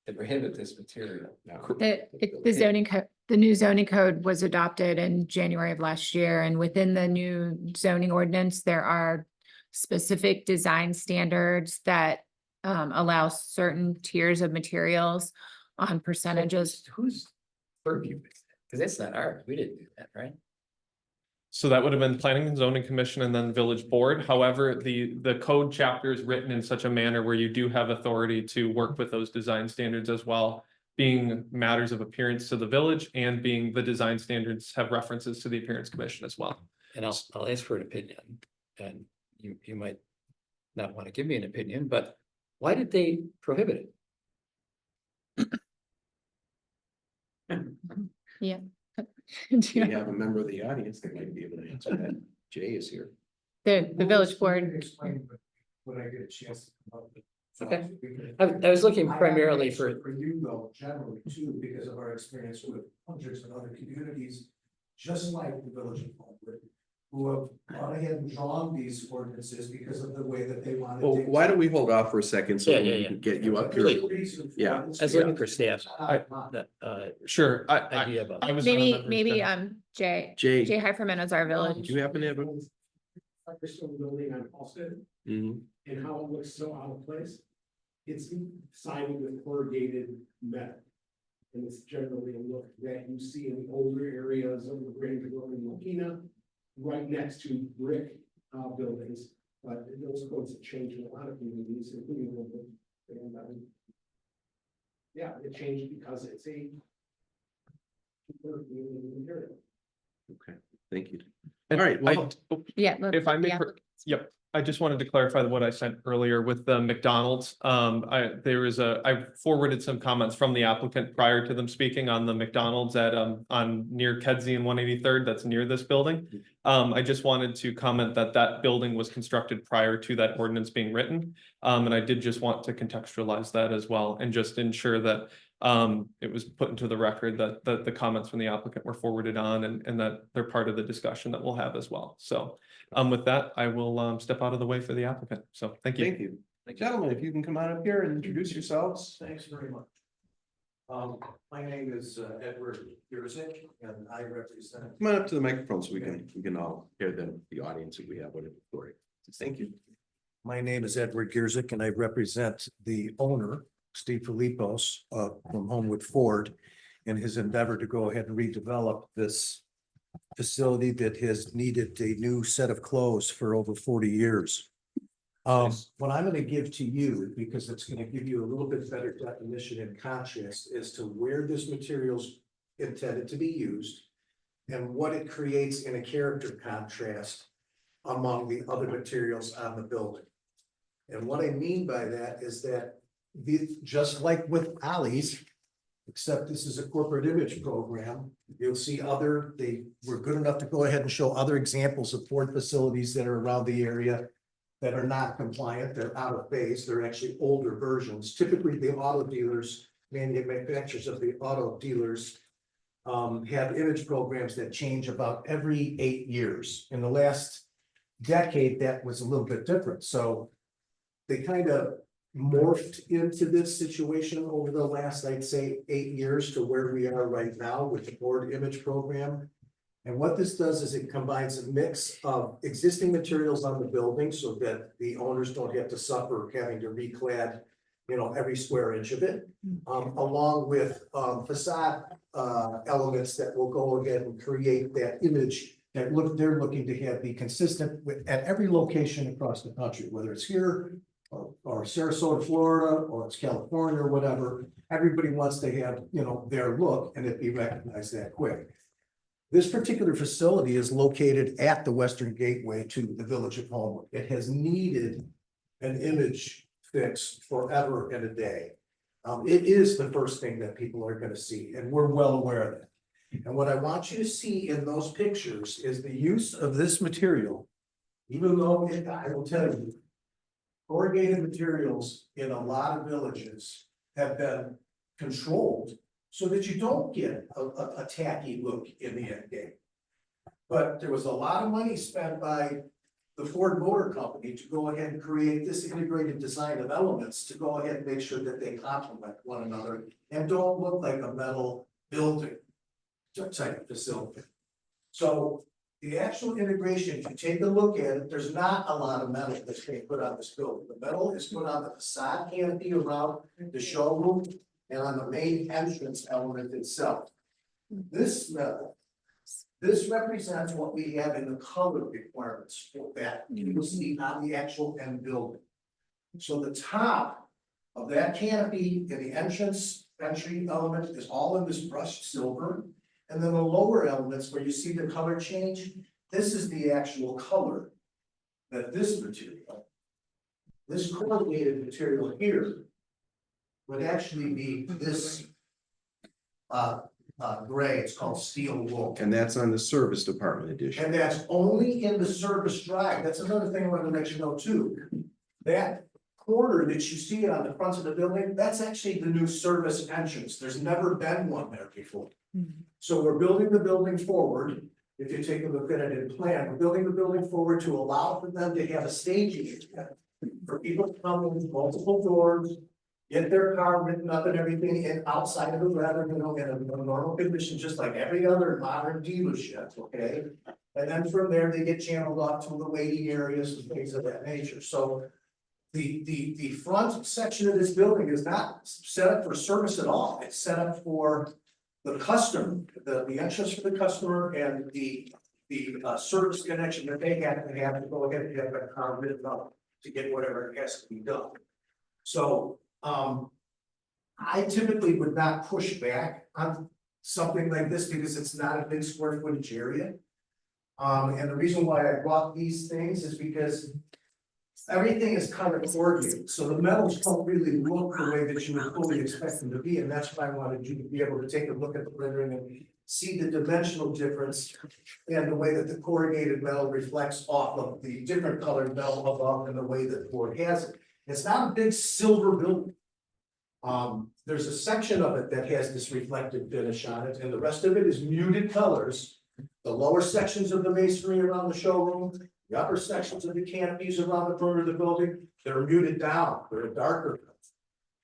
[SPEAKER 6] to prohibit this material.
[SPEAKER 12] The zoning code, the new zoning code was adopted in January of last year, and within the new zoning ordinance, there are specific design standards that allow certain tiers of materials on percentages.
[SPEAKER 6] Whose purview is that? Because it's not ours. We didn't do that, right?
[SPEAKER 1] So that would have been Planning and Zoning Commission and then Village Board. However, the code chapter is written in such a manner where you do have authority to work with those design standards as well, being matters of appearance to the village and being the design standards have references to the Appearance Commission as well.
[SPEAKER 6] And I'll ask for an opinion, and you might not want to give me an opinion, but why did they prohibit it?
[SPEAKER 12] Yeah.
[SPEAKER 2] We have a member of the audience that might be able to answer that. Jay is here.
[SPEAKER 12] The village board.
[SPEAKER 9] Explain when I get a chance.
[SPEAKER 6] Okay. I was looking primarily for
[SPEAKER 9] you though, generally too, because of our experience with hundreds of other communities, just like the village of Homewood, who have gone ahead and drawn these ordinances because of the way that they want to.
[SPEAKER 2] Well, why don't we hold off for a second so
[SPEAKER 6] Yeah,
[SPEAKER 2] we
[SPEAKER 6] yeah, yeah.
[SPEAKER 2] can get you up here? Yeah.
[SPEAKER 6] I was looking for staff,
[SPEAKER 1] I-
[SPEAKER 6] that,
[SPEAKER 1] Sure,
[SPEAKER 6] idea about.
[SPEAKER 1] I was. on a
[SPEAKER 12] Maybe,
[SPEAKER 1] member's
[SPEAKER 12] maybe,
[SPEAKER 1] agenda.
[SPEAKER 12] Jay
[SPEAKER 2] Jay,
[SPEAKER 12] Hyperman is our village.
[SPEAKER 2] do you happen to have a?
[SPEAKER 9] Stone building on Halsted
[SPEAKER 2] Mhm.
[SPEAKER 9] and how it looks so out of place. It's sided with corrugated metal. And it's generally a look that you see in the older areas of the Grand Grove and Mokina, right next to brick buildings. But those codes have changed in a lot of communities, including Woodland. And yeah, it changed because it's a material.
[SPEAKER 2] Okay, thank you.
[SPEAKER 1] And
[SPEAKER 2] All right,
[SPEAKER 1] I-
[SPEAKER 2] well,
[SPEAKER 12] Yeah.
[SPEAKER 1] If I may,
[SPEAKER 12] yeah.
[SPEAKER 1] yep, I just wanted to clarify what I sent earlier with the McDonald's. I forwarded some comments from the applicant prior to them speaking on the McDonald's at, on near Kedzie and 183rd, that's near this building. I just wanted to comment that that building was constructed prior to that ordinance being written. And I did just want to contextualize that as well and just ensure that it was put into the record that the comments from the applicant were forwarded on and that they're part of the discussion that we'll have as well. So with that, I will step out of the way for the applicant. So thank you.
[SPEAKER 2] thank you. Gentlemen, if you can come on up here and introduce yourselves.
[SPEAKER 9] Thanks very much. My name is Edward Yurzik, and I represent.
[SPEAKER 2] Come on up to the microphone so we can all hear the audience if we have one. Thank you.
[SPEAKER 9] My name is Edward Gierzik, and I represent the owner, Steve Filipos, from Homewood Ford, in his endeavor to go ahead and redevelop this facility that has needed a new set of clothes for over 40 years. What I'm going to give to you, because it's going to give you a little bit better definition and contrast as to where this material's intended to be used and what it creates in a character contrast among the other materials on the building. And what I mean by that is that just like with Ollie's, except this is a corporate image program, you'll see they were good enough to go ahead and show other examples of Ford facilities that are around the area that are not compliant, they're out of phase, they're actually older versions. Typically, the auto dealers, manufacturers of the auto dealers have image programs that change about every 8 years. In the last decade, that was a little bit different. So they kind of morphed into this situation over the last, I'd say, 8 years to where we are right now with the Ford image program. And what this does is it combines a mix of existing materials on the building so that the owners don't have to suffer having to reclad, every square inch of it, along with facade elements that will go ahead and create that image that they're looking to have be consistent with at every location across the country, whether it's here or Sarasota, Florida, or it's California or whatever. Everybody wants to have, their look and it be recognized that quick. This particular facility is located at the western gateway to the village of Homewood. It has needed an image fix forever and a day. It is the first thing that people are going to see, and we're well aware of that. And what I want you to see in those pictures is the use of this material, even though I will tell you, corrugated materials in a lot of villages have been controlled so that you don't get a tacky look in the end game. But there was a lot of money spent by the Ford Motor Company to go ahead and create this integrated design of elements to go ahead and make sure that they complement one another and don't look like a metal building type facility. So the actual integration, if you take a look at it, there's not a lot of metal that's being put on this building. The metal is put on the facade canopy around the showroom and on the main entrance element itself. This metal, this represents what we have in the color requirements for that you will see on the actual end building. So the top of that canopy in the entry element is all in this brushed silver. And then the lower elements where you see the color change, this is the actual color that this corrugated material here would actually be this gray, it's called steel wool.
[SPEAKER 2] And that's on the service department edition.
[SPEAKER 9] And that's only in the service drive. That's another thing I want to let you know too. That corner that you see on the front of the building, that's actually the new service entrance. There's never been one there before. So we're building the building forward. if you take a look at it in plan, we're building the building forward to allow for them to have a staging area for people to come in with multiple doors, get their car written up and everything, and outside of the weather, in a normal condition, just like every other modern dealership, okay? And then from there, they get channeled off to the waiting areas and things of that nature, so. The front section of this building is not set up for service at all, it's set up for the customer, the entrance for the customer and the service connection that they have to go ahead and have a car written up to get whatever has to be done. So, I typically would not push back on something like this because it's not a big square footage area. And the reason why I brought these things is because everything is kind of coordinated, so the metals don't really look the way that you would fully expect them to be, and that's why I wanted you to be able to take a look at the rendering and see the dimensional difference and the way that the corrugated metal reflects off of the different colored metal above and the way that Ford has it. It's not a big silver building. There's a section of it that has this reflective finish on it, and the rest of it is muted colors. The lower sections of the masonry around the showroom, the upper sections of the canopies around the perimeter of the building, they're muted down, they're a darker color.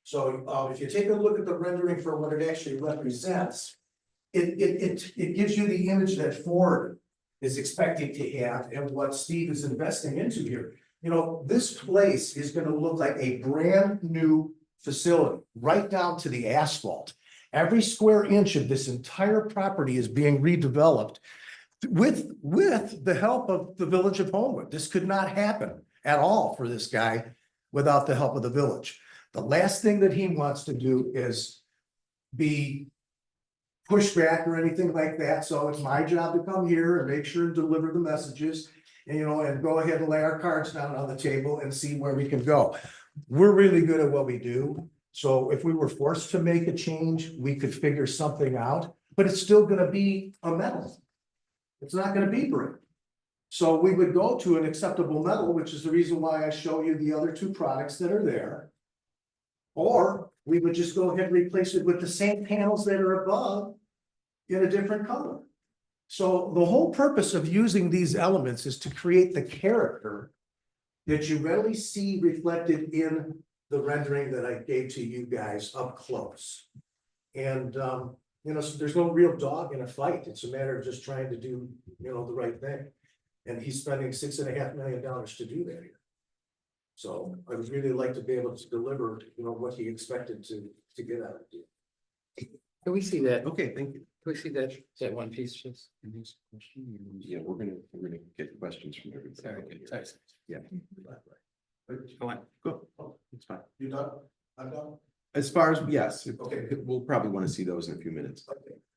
[SPEAKER 9] So if you take a look at the rendering for what it actually represents, it gives you the image that Ford is expecting to have and what Steve is investing into here. You know, this place is gonna look like a brand new facility, right down to the asphalt. Every square inch of this entire property is being redeveloped with the help of the village of Homewood. This could not happen at all for this guy without the help of the village. The last thing that he wants to do is be pushed back or anything like that. So it's my job to come here and make sure and deliver the messages and, you know, and go ahead and lay our cards down on the table and see where we can go. We're really good at what we do. So if we were forced to make a change, we could figure something out, but it's still gonna be a metal. It's not gonna be brick. So we would go to an acceptable metal, which is the reason why I show you the other two products that are there. Or we would just go ahead and replace it with the same panels that are above in a different color. So the whole purpose of using these elements is to create the character that you readily see reflected in the rendering that I gave to you guys up close. And, you know, so there's no real dog in a fight. It's a matter of just trying to do, you know, the right thing. And he's spending $6.5 million to do that here. So I would really like to be able to deliver, you know, what he expected to get out of it.
[SPEAKER 6] Can we see that?
[SPEAKER 2] Okay, thank you.
[SPEAKER 6] Can we see that one piece just?
[SPEAKER 2] Yeah, we're gonna get questions from everybody.
[SPEAKER 6] Sorry.
[SPEAKER 2] Yeah.
[SPEAKER 6] Go on.
[SPEAKER 2] Go. It's fine.
[SPEAKER 9] You done? I'm done?
[SPEAKER 2] As far as, yes,
[SPEAKER 9] Okay.
[SPEAKER 2] we'll probably want to see those in a few minutes.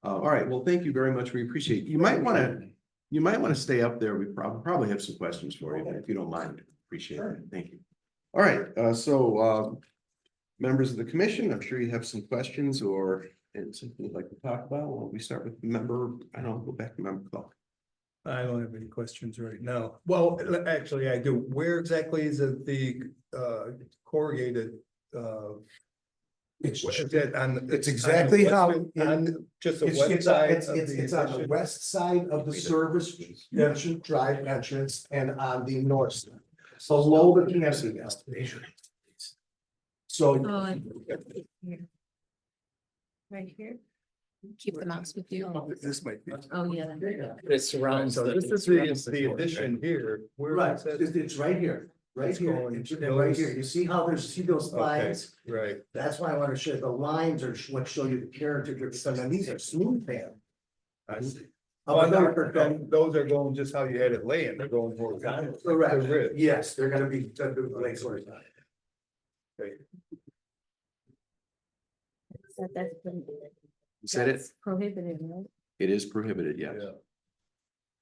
[SPEAKER 2] All right, well, thank you very much. We appreciate it. You might want to stay up there. We probably have some questions for you, if you don't mind. Appreciate it. Thank you. All right, so members of the commission, I'm sure you have some questions or something you'd like to talk about. Well, we start with member, I don't know, go back to member Clark.
[SPEAKER 7] I don't have any questions right now. Well, actually, I do. Where exactly is it the corrugated?
[SPEAKER 9] It's
[SPEAKER 7] It's
[SPEAKER 9] exactly how-
[SPEAKER 7] on just the
[SPEAKER 9] It's
[SPEAKER 7] west side. of
[SPEAKER 9] it's on the
[SPEAKER 7] addition?
[SPEAKER 9] west side of the service entrance, drive entrance, and on the north side. Below the canopy. So.
[SPEAKER 3] Right here. Keep the mouse with you.
[SPEAKER 7] This might be.
[SPEAKER 3] Oh, yeah.
[SPEAKER 6] But it surrounds.
[SPEAKER 7] So this is the addition here. Where
[SPEAKER 9] Right,
[SPEAKER 7] is that?
[SPEAKER 9] it's right here, right
[SPEAKER 7] It's
[SPEAKER 9] here,
[SPEAKER 7] going
[SPEAKER 9] it's
[SPEAKER 7] those-
[SPEAKER 9] right here. You see how see those
[SPEAKER 7] Okay,
[SPEAKER 9] lines?
[SPEAKER 7] right.
[SPEAKER 9] That's why I want to show the lines are what show you the character, because I mean, these are smooth pan.
[SPEAKER 7] I see.
[SPEAKER 9] Of a darker color.
[SPEAKER 7] And those are going just how you had it laying. They're going for.
[SPEAKER 9] Correct, yes, they're gonna be, like, sort of.
[SPEAKER 2] Said it,
[SPEAKER 3] Prohibited, right?
[SPEAKER 2] it is prohibited, yes.
[SPEAKER 7] Yeah.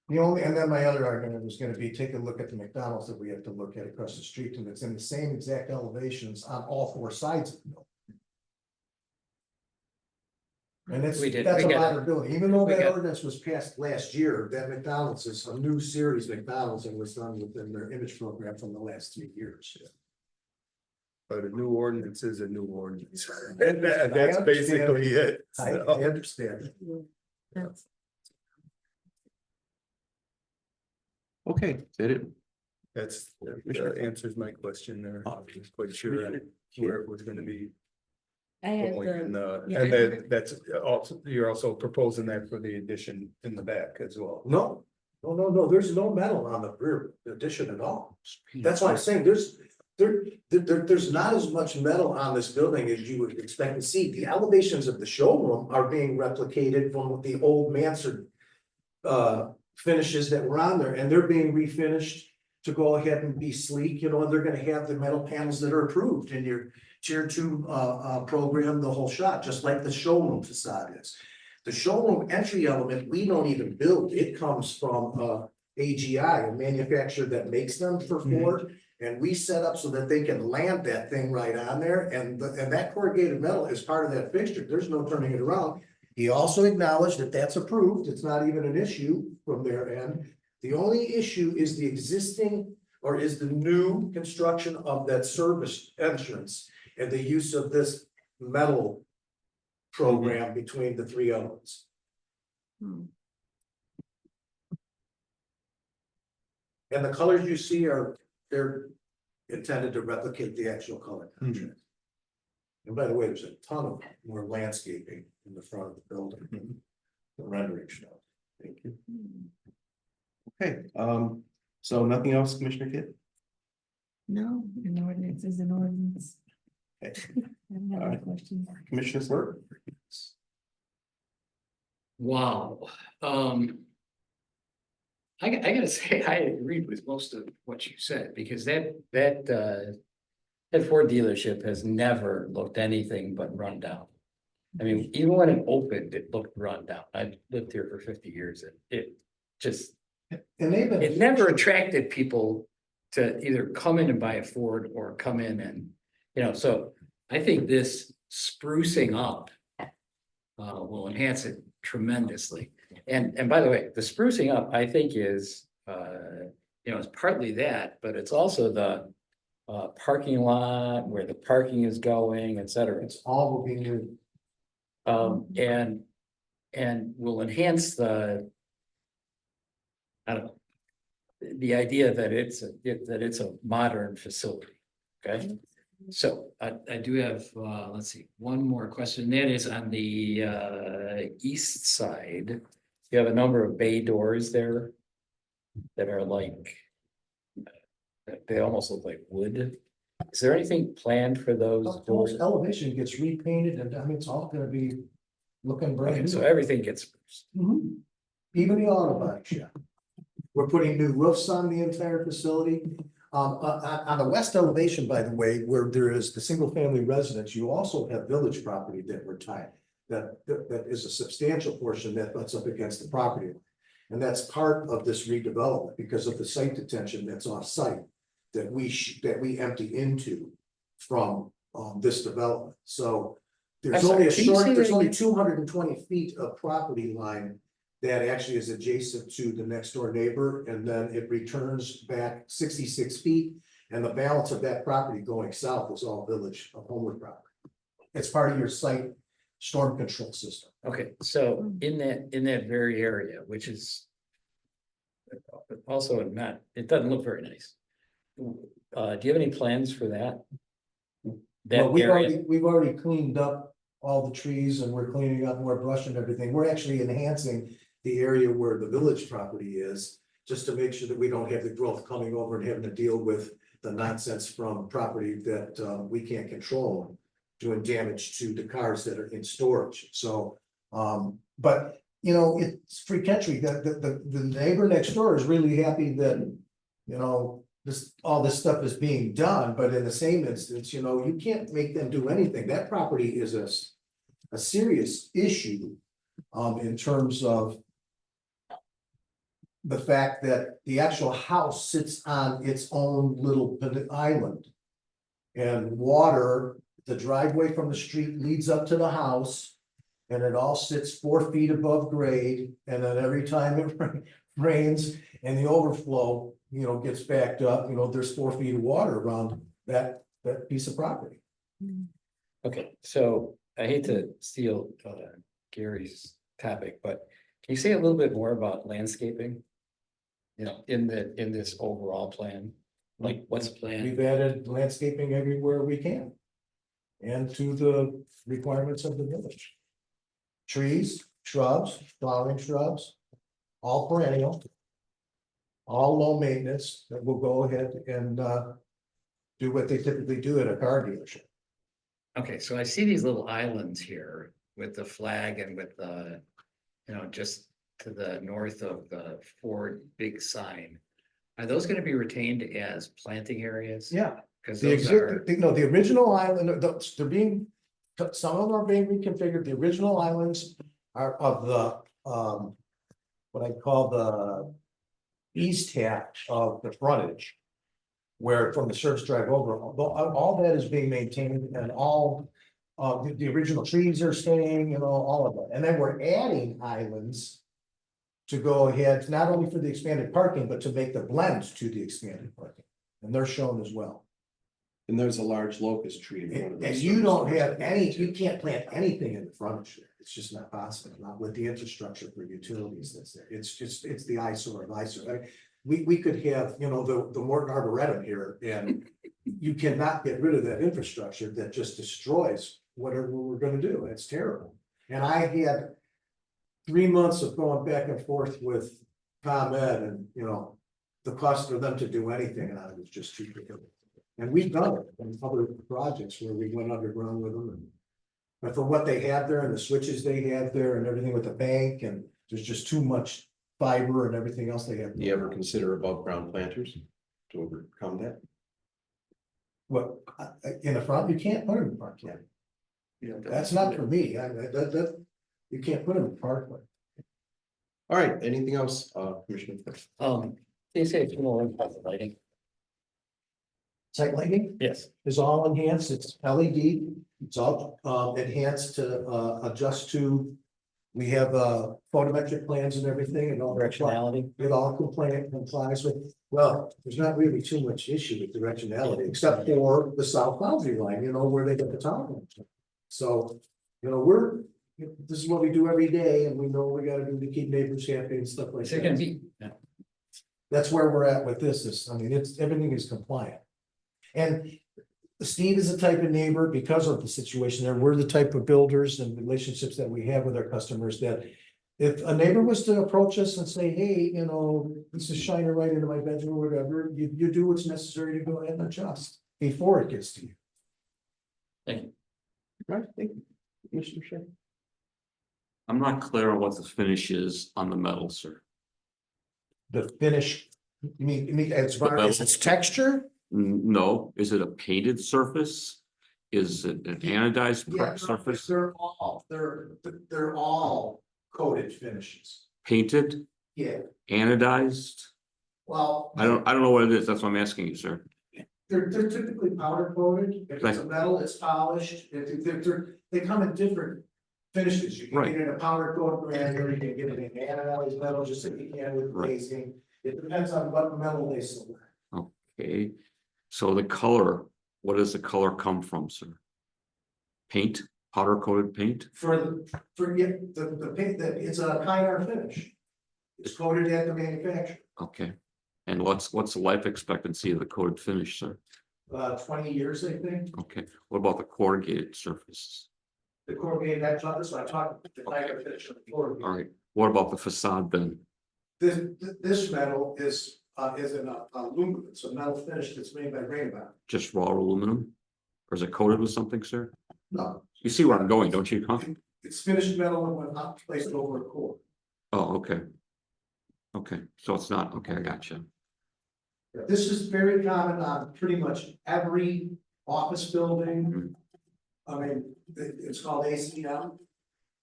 [SPEAKER 9] The only, and then my other argument was gonna be, take a look at the McDonald's that we have to look at across the street, and it's in the same exact elevations on all four sides of the building. And that's
[SPEAKER 6] We did-
[SPEAKER 9] a
[SPEAKER 6] we get it.
[SPEAKER 9] modern building, even though
[SPEAKER 6] We
[SPEAKER 9] that
[SPEAKER 6] get it.
[SPEAKER 9] ordinance was passed last year, that McDonald's is a new series McDonald's and was done within their image program from the last 3 years.
[SPEAKER 7] But a new ordinance is a new ordinance. And
[SPEAKER 9] I
[SPEAKER 7] that's
[SPEAKER 9] understand.
[SPEAKER 7] basically it.
[SPEAKER 9] I
[SPEAKER 7] So-
[SPEAKER 9] understand.
[SPEAKER 3] That's
[SPEAKER 2] Okay, is that it?
[SPEAKER 7] That answers my question there. I was quite sure where it was gonna be
[SPEAKER 14] I had
[SPEAKER 7] going,
[SPEAKER 14] yeah,
[SPEAKER 7] and then that's also, you're also proposing that for the addition in the back as well.
[SPEAKER 9] No, no, there's no metal on the rear addition at all. That's why I'm saying there's not as much metal on this building as you would expect to see. The elevations of the showroom are being replicated from the old mansard finishes that were on there, and they're being refinished to go ahead and be sleek, you know, and they're gonna have the metal panels that are approved in your tier 2 program, the whole shot, just like the showroom facade is. The showroom entry element, we don't even build. It comes from AGI, a manufacturer that makes them for Ford. And we set up so that they can land that thing right on there, and that corrugated metal is part of that fixture. There's no turning it around. He also acknowledged that that's approved. It's not even an issue from their end. The only issue is the existing, or is the new construction of that service entrance and the use of this metal program between the three elements. And the colors you see they're intended to replicate the actual color contrast. And by the way, there's a ton of more landscaping in the front of the building. The rendering show.
[SPEAKER 2] Thank you. Okay, so nothing else, Commissioner Kidd?
[SPEAKER 14] no, an ordinance is an ordinance.
[SPEAKER 2] Okay.
[SPEAKER 14] I don't have any questions.
[SPEAKER 2] Commissioner Slur?
[SPEAKER 6] Wow. I gotta say, I agreed with most of what you said, because that Ford dealership has never looked anything but run down. I mean, even when it opened, it looked run down. I lived here for 50 years and it just,
[SPEAKER 9] And they've been.
[SPEAKER 6] it never attracted people to either come in and buy a Ford or come in and, you know, so I think this sprucing up will enhance it tremendously. And by the way, the sprucing up, I think is, you know, it's partly that, but it's also the parking lot, where the parking is going, et cetera.
[SPEAKER 9] It's all will be new.
[SPEAKER 6] And will enhance the, I don't know, the idea that it's a modern facility, okay? So I do have, let's see, one more question. That is on the east side. You have a number of bay doors there that are like, they almost look like wood. Is there anything planned for those doors?
[SPEAKER 9] Those elevation gets repainted, and I mean, it's all gonna be looking brand
[SPEAKER 6] Okay,
[SPEAKER 9] new.
[SPEAKER 6] so everything gets,
[SPEAKER 9] Mhm. Even the auto body shop. We're putting new roofs on the entire facility. On the west elevation, by the way, where there is the single family residence, you also have village property that we're tied. That is a substantial portion that butts up against the property line. And that's part of this redevelopment because of the site detention that's off site that we empty into from this development. So there's
[SPEAKER 6] I'm
[SPEAKER 9] only
[SPEAKER 6] sorry, can you say
[SPEAKER 9] there's
[SPEAKER 6] that
[SPEAKER 9] only
[SPEAKER 6] again?
[SPEAKER 9] 220 feet of property line that actually is adjacent to the next door neighbor, and then it returns back 66 feet. And the balance of that property going south is all village of Homewood property. It's part of your site storm control system.
[SPEAKER 6] okay, so in that very area, which is also not, it doesn't look very nice. Do you have any plans for that? That
[SPEAKER 9] Well,
[SPEAKER 6] area?
[SPEAKER 9] we've already cleaned up all the trees and we're cleaning up more brush and everything. We're actually enhancing the area where the village property is, just to make sure that we don't have the growth coming over and having to deal with the nonsense from property that we can't control, doing damage to the cars that are in storage. So, but you know, it's free country. The neighbor next door is really happy that, you know, all this stuff is being done, but in the same instance, you know, you can't make them do anything. That property is a serious issue in terms of the fact that the actual house sits on its own little island. And water, the driveway from the street leads up to the house. And it all sits 4 feet above grade, and then every time it rains and the overflow, you know, gets backed up, you know, there's 4 feet of water around that piece of property.
[SPEAKER 6] Okay, so I hate to steal Gary's topic, but can you say a little bit more about landscaping? you know, in this overall plan? Like, what's the plan?
[SPEAKER 9] We've added landscaping everywhere we can. And to the requirements of the village. Trees, shrubs, flowering shrubs, all perennial. All low maintenance that will go ahead and do what they typically do at a car dealership.
[SPEAKER 6] Okay, so I see these little islands here with the flag and with the, you know, just to the north of the Ford big sign. Are those gonna be retained as planting areas?
[SPEAKER 9] Yeah.
[SPEAKER 6] Cause
[SPEAKER 9] The
[SPEAKER 6] those are,
[SPEAKER 9] existing, no, the original island, they're being, some of them are being reconfigured. The original islands are of the, what I call the east half of the frontage. Where from the service drive over, all that is being maintained and all, the original trees are staying, you know, all of it. And then we're adding islands to go ahead, not only for the expanded parking, but to make the blends to the expanded parking. And they're shown as well.
[SPEAKER 2] And there's a large locust tree in front of
[SPEAKER 9] And
[SPEAKER 2] us.
[SPEAKER 9] you don't have any, you can't plant anything in the frontage there. It's just not possible, not with the infrastructure for utilities that's there. It's just, it's the eyesore of eyesore. I mean, we could have, you know, the Morton Arboretum here, and you cannot get rid of that infrastructure that just destroys whatever we're gonna do. It's terrible. And I had 3 months of going back and forth with ComEd, and, you know, the cost for them to do anything, and I was just too big. And we've done it in other projects where we went underground with them. But for what they had there and the switches they had there and everything with the bank, and there's just too much fiber and everything else they have.
[SPEAKER 2] Do you ever consider above ground planters to overcome that?
[SPEAKER 9] What, in the front, you can't put them in the park, yeah.
[SPEAKER 6] you know,
[SPEAKER 9] That's not for me, you can't put them in the parkway.
[SPEAKER 2] All right, anything else, Commissioner?
[SPEAKER 6] can you say a few more words about the lighting?
[SPEAKER 9] Site lighting
[SPEAKER 6] Yes.
[SPEAKER 9] is all enhanced, it's LED, it's all enhanced to adjust to. We have photometric plans and everything and all.
[SPEAKER 6] Directionality?
[SPEAKER 9] It all complies with, well, there's not really too much issue with directionality, except for the south boundary line, you know, where they get the tower. So, you know, this is what we do every day, and we know what we gotta do to keep neighbors happy and stuff like
[SPEAKER 6] Is it gonna
[SPEAKER 9] that.
[SPEAKER 6] be?
[SPEAKER 9] That's where we're at with this, I mean, everything is compliant. And Steve is the type of neighbor, because of the situation there, we're the type of builders and relationships that we have with our customers, that if a neighbor was to approach us and say, hey, you know, this is shining right into my bedroom or whatever, you do what's necessary to go ahead and adjust before it gets to you.
[SPEAKER 6] Thank you.
[SPEAKER 2] Right, thank you. Commissioner Shea?
[SPEAKER 11] I'm not clear on what the finish is on the metal, sir.
[SPEAKER 9] The finish, you mean as far as its texture?
[SPEAKER 11] No, is it a painted surface? Is it an anodized
[SPEAKER 9] Yeah,
[SPEAKER 11] surface?
[SPEAKER 9] they're all coated finishes.
[SPEAKER 11] Painted,
[SPEAKER 9] Yeah,
[SPEAKER 11] anodized?
[SPEAKER 9] well.
[SPEAKER 11] I don't know what it is. That's what I'm asking you, sir.
[SPEAKER 9] They're typically powder coated. If it's a metal, it's polished. They come in different finishes. You can
[SPEAKER 11] Right.
[SPEAKER 9] get it in a powder coat granular, you can get it in anodized metal, just like you can with
[SPEAKER 11] Right.
[SPEAKER 9] glazing. It depends on what metal they select.
[SPEAKER 11] Okay, so the color, what does the color come from, sir? Paint, powder coated paint?
[SPEAKER 9] The paint, it's a Kynar finish. It's coated at the manufacturer,
[SPEAKER 11] Okay, and what's the life expectancy of the coated finish, sir?
[SPEAKER 9] 20 years, I think.
[SPEAKER 11] Okay, what about the corrugated surfaces?
[SPEAKER 9] The corrugated, that's what I talked, the Kynar finish of the corrugated.
[SPEAKER 11] All right, what about the facade then?
[SPEAKER 9] This metal is an aluminum, it's a metal finish that's made by Rainbow.
[SPEAKER 11] Just raw aluminum? Or is it coated with something, sir?
[SPEAKER 9] No,
[SPEAKER 11] You see where I'm going, don't you? Huh?
[SPEAKER 9] it's finished metal and when hot placed over a core.
[SPEAKER 11] Oh, okay. Okay, so it's not, okay, I got you.
[SPEAKER 9] This is very common on pretty much every office building. I mean, it's called ACM.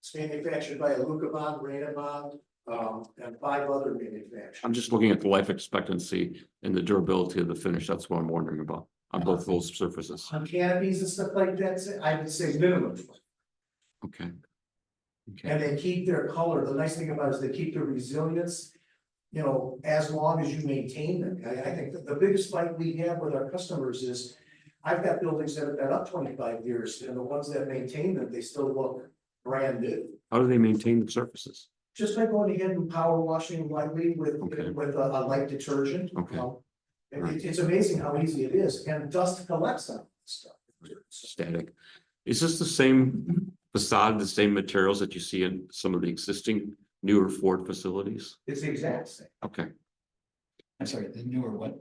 [SPEAKER 9] It's manufactured by Alucobond, Rainabond, and 5 other manufacturers.
[SPEAKER 11] I'm just looking at the life expectancy and the durability of the finish. That's what I'm wondering about on both those surfaces.
[SPEAKER 9] On canopies and stuff like that, I would say minimum.
[SPEAKER 11] Okay. Okay,
[SPEAKER 9] And they keep their color. The nice thing about it is they keep their resilience, you know, as long as you maintain them. I think that the biggest fight we have with our customers is, I've got buildings that have been up 25 years, and the ones that maintain them, they still look brand new.
[SPEAKER 11] how do they maintain the surfaces?
[SPEAKER 9] Just by going ahead and power washing lightly with,
[SPEAKER 11] Okay.
[SPEAKER 9] with a light detergent.
[SPEAKER 11] Okay.
[SPEAKER 9] It's amazing how easy it is, and dust collects on stuff.
[SPEAKER 11] Static. Is this the same facade, the same materials that you see in some of the existing newer Ford facilities?
[SPEAKER 9] It's the exact same.
[SPEAKER 11] Okay,
[SPEAKER 6] I'm sorry, the newer what?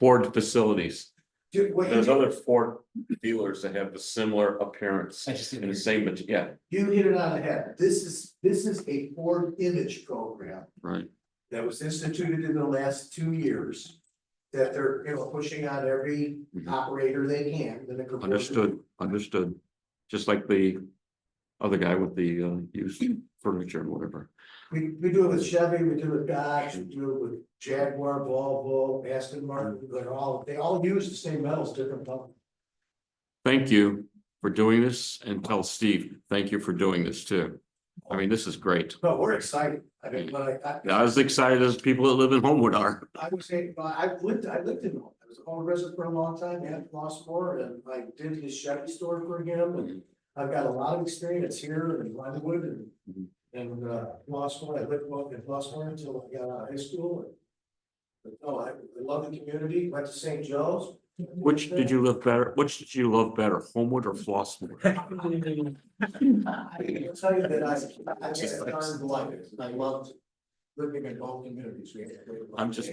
[SPEAKER 11] Ford facilities.
[SPEAKER 9] What you
[SPEAKER 11] There's
[SPEAKER 9] do-
[SPEAKER 11] other Ford dealers that have the similar appearance
[SPEAKER 6] I just
[SPEAKER 11] and
[SPEAKER 6] didn't.
[SPEAKER 11] the same, but yeah,
[SPEAKER 9] You hit it on the head. This is a Ford image program
[SPEAKER 11] right.
[SPEAKER 9] that was instituted in the last 2 years. That they're, pushing on every
[SPEAKER 11] Mhm.
[SPEAKER 9] operator they can. that it could work.
[SPEAKER 11] Understood. Just like the other guy with the used furniture and whatever.
[SPEAKER 9] We do it with Chevy, we do it with Dodge, we do it with Jaguar, Volvo, Aston Martin, they all use the same metals, different companies.
[SPEAKER 11] Thank you for doing this, and tell Steve, thank you for doing this too. I mean, this is great.
[SPEAKER 9] No, we're excited. I mean,
[SPEAKER 11] Not as excited as people that live in Homewood are.
[SPEAKER 9] I would say, I lived in, I was a home resident for a long time, and Flossmoor, and I did his Chevy store for him, and I've got a lot of experience here in Glenwood and Flossmoor. I lived in Flossmoor until I got out of high school. But no, I love the community, went to St. Joe's.
[SPEAKER 11] Which did you love better? Which did you love better, Homewood or Flossmoor?
[SPEAKER 9] I can tell you that I just learned life, I loved living in both communities.
[SPEAKER 11] I'm just,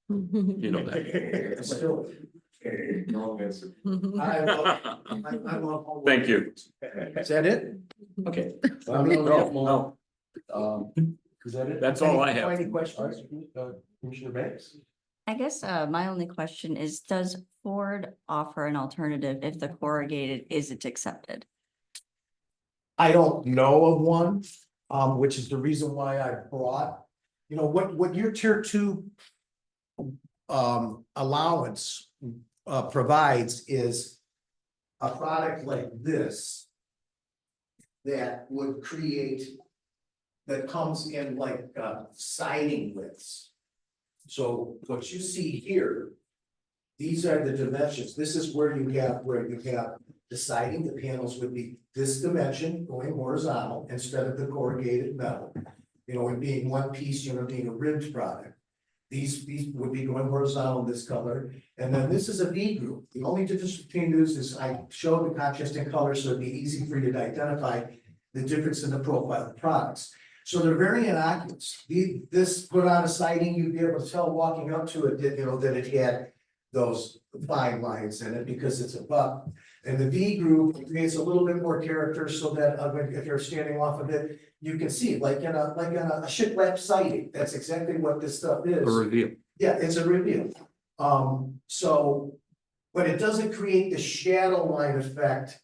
[SPEAKER 11] you know that.
[SPEAKER 9] Still.
[SPEAKER 4] Wrong answer.
[SPEAKER 9] I love Homewood.
[SPEAKER 11] Thank you.
[SPEAKER 9] Is that it?
[SPEAKER 6] Okay.
[SPEAKER 11] No,
[SPEAKER 9] Is that it?
[SPEAKER 11] That's all I have.
[SPEAKER 9] Any questions? Commissioner Banks?
[SPEAKER 15] I guess my only question is, does Ford offer an alternative if the corrugated isn't accepted?
[SPEAKER 9] I don't know of one, which is the reason why I brought, what your tier 2 allowance provides is a product like this that would create, that comes in like siding widths. So what you see here, these are the dimensions. This is where you have the siding, the panels would be this dimension going horizontal instead of the corrugated metal. It being one piece, being a ribbed product. These would be going horizontal in this color. And then this is a V group. The only difference between these is I showed the contrasting colors so it'd be easy for you to identify the difference in the profile of products. So they're very innocuous. This put on a siding, you'd be able to tell walking up to it that, that it had those fine lines in it because it's a buck. And the V group creates a little bit more character so that if you're standing off of it, you can see it like in a shiplap siding. That's exactly what this stuff is.
[SPEAKER 11] A reveal.
[SPEAKER 9] Yeah, it's a reveal. But it doesn't create the shadow line effect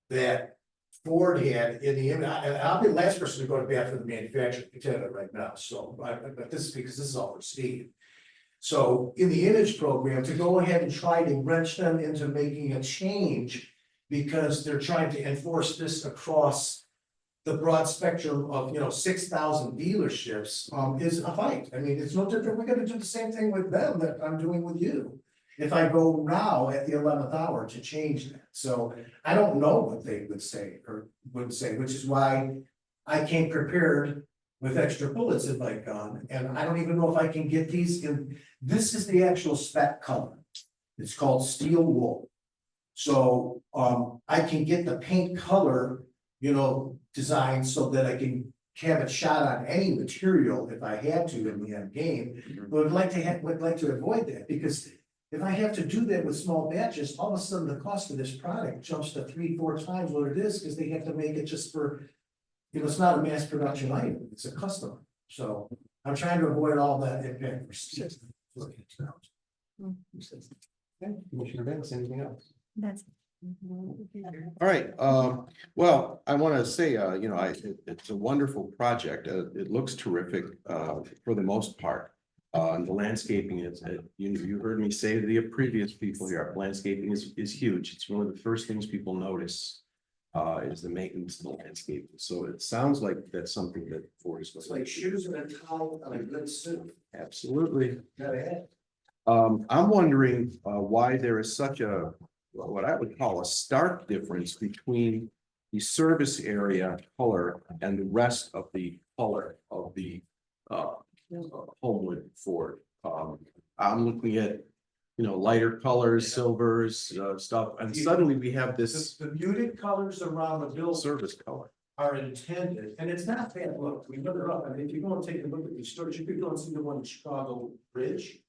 [SPEAKER 9] that Ford had in the image, and I'll be the last person to go to bat for the manufacturer, I can tell you that right now, so, but this is because this is all for Steve. So in the image program, to go ahead and try to wrench them into making a change because they're trying to enforce this across the broad spectrum of, 6,000 dealerships, is a fight. I mean, it's no different, we're gonna do the same thing with them that I'm doing with you. If I go now at the 11th hour to change that, so I don't know what they would say or wouldn't say, which is why I came prepared with extra bullets in my gun, and I don't even know if I can get these in. This is the actual spec color. It's called steel wool. So I can get the paint color, designed so that I can have it shot on any material if I had to in the end game. But would like to avoid that because if I have to do that with small batches, all of a sudden the cost of this product jumps to 3-4 times what it is because they have to make it just for, it's not a mass production item, it's a customer. So I'm trying to avoid all that impact. Commissioner Banks, anything else?
[SPEAKER 15] That's.
[SPEAKER 2] All right, well, I want to say, it's a wonderful project. It looks terrific, for the most part. The landscaping is, you heard me say to the previous people here, landscaping is huge. It's one of the first things people notice. Is the maintenance of the landscape. So it sounds like that's something that Ford is.
[SPEAKER 9] It's like shoes and a towel on a good suit.
[SPEAKER 2] Absolutely.
[SPEAKER 9] Gotta have.
[SPEAKER 2] I'm wondering why there is such a, what I would call a stark difference between the service area color and the rest of the color of the Homewood Ford. I'm looking at, you know, lighter colors, silvers, stuff, and suddenly we have this
[SPEAKER 9] The muted colors around the building
[SPEAKER 2] service color.
[SPEAKER 9] are intended, and it's not bad, look, we look it up, I mean, if you go and take a look at these stores, you could go and see the one in Chicago Bridge.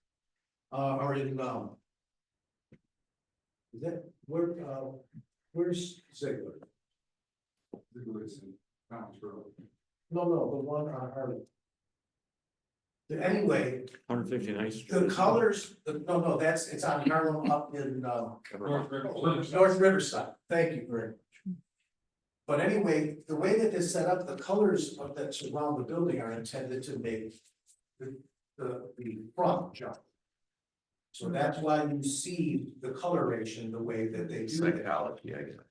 [SPEAKER 9] Or in, is that, where's Ziegler? No, the one on Harley. Anyway,
[SPEAKER 11] 159th.
[SPEAKER 9] the colors, no, it's on Harlem up in, North Riverside, thank you very much. But anyway, the way that this set up, the colors of that surround the building are intended to make the front jump. So that's why you see the coloration the way that they do it.
[SPEAKER 2] Psychology, I guess.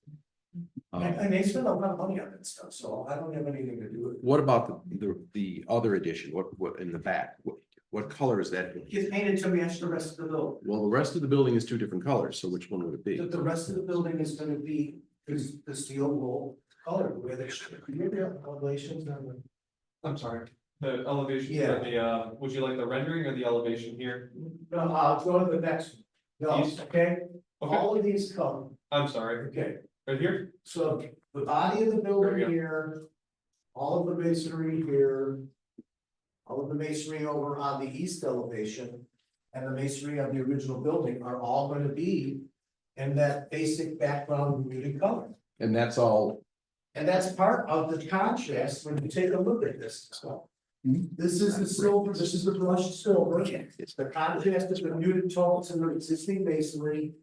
[SPEAKER 9] And they spend a lot of money on that stuff, so I don't have anything to do with it.
[SPEAKER 2] What about the other edition? What in the back? What color is that?
[SPEAKER 9] It's painted to match the rest of the building.
[SPEAKER 2] Well, the rest of the building is two different colors, so which one would it be?
[SPEAKER 9] The rest of the building is gonna be the steel wool color, the way they should. Can you get elevations on the? I'm sorry.
[SPEAKER 1] The elevation,
[SPEAKER 9] Yeah.
[SPEAKER 1] would you like the rendering or the elevation here?
[SPEAKER 9] No, I'll go to the next one. No,
[SPEAKER 1] These?
[SPEAKER 9] okay?
[SPEAKER 1] Okay.
[SPEAKER 9] All of these come,
[SPEAKER 1] I'm sorry,
[SPEAKER 9] okay,
[SPEAKER 1] right here?
[SPEAKER 9] so the body of the
[SPEAKER 1] There we
[SPEAKER 9] building
[SPEAKER 1] go.
[SPEAKER 9] here, all of the masonry here, all of the masonry over on the east elevation, and the masonry of the original building are all gonna be in that basic background muted color.
[SPEAKER 2] And that's all,
[SPEAKER 9] And that's part of the contrast when you take a look at this as well. This is the silver, this is the brushed silver. It's the contrast of the muted tones in the existing masonry.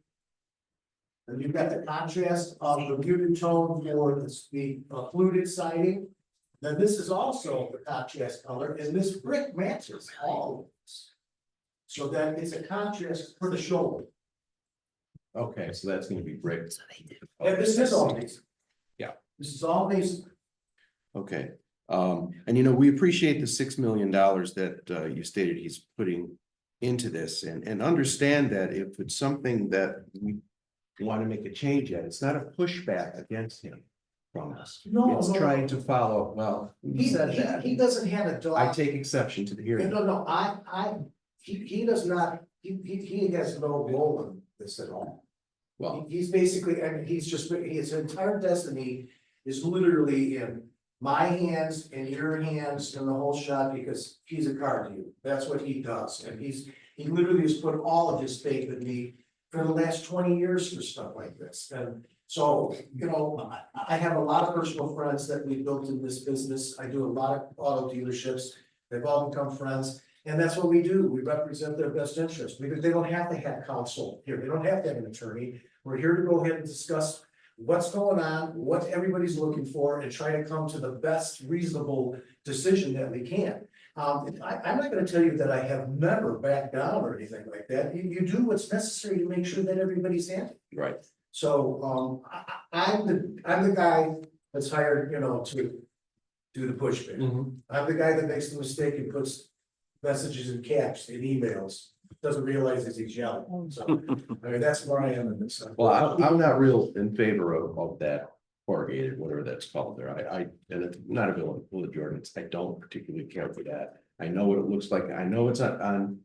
[SPEAKER 9] And you've got the contrast of the muted tone for the fluted siding. Then this is also the contrast color, and this brick matches all of this. So that it's a contrast for the shoulder.
[SPEAKER 2] okay, so that's gonna be brick.
[SPEAKER 9] And this is all these.
[SPEAKER 2] Yeah.
[SPEAKER 9] This is all these.
[SPEAKER 2] Okay, and you know, we appreciate the $6 million that you stated he's putting into this and understand that if it's something that we want to make a change at, it's not a pushback against him from us.
[SPEAKER 9] No,
[SPEAKER 2] It's
[SPEAKER 9] no.
[SPEAKER 2] trying to follow, well, he said that.
[SPEAKER 9] He doesn't have a dog.
[SPEAKER 2] I take exception to the hearing.
[SPEAKER 9] No, he does not, he has no role in this at all.
[SPEAKER 2] Well,
[SPEAKER 9] He's basically, I mean, he's just, his entire destiny is literally in my hands and your hands and the whole shot because he's a car dealer. That's what he does. And he literally has put all of his faith in me for the last 20 years for stuff like this. And so, you know, I have a lot of personal friends that we built in this business. I do a lot of auto dealerships. They've all become friends. And that's what we do. We represent their best interest. They don't have to have counsel here. They don't have to have an attorney. We're here to go ahead and discuss what's going on, what everybody's looking for, and try to come to the best reasonable decision that we can. I'm not gonna tell you that I have never backed down or anything like that. You do what's necessary to make sure that everybody's happy.
[SPEAKER 2] right.
[SPEAKER 9] So, I'm the guy that's hired, you know, to do the pushback. I'm the guy that makes the mistake and puts messages in caps in emails, doesn't realize that he's yelling. So, I mean, that's where I am in this.
[SPEAKER 2] Well, I'm not real in favor of that corrugated, whatever that's called there. And it's not a village ordinance. I don't particularly care for that. I know what it looks like. I know it's on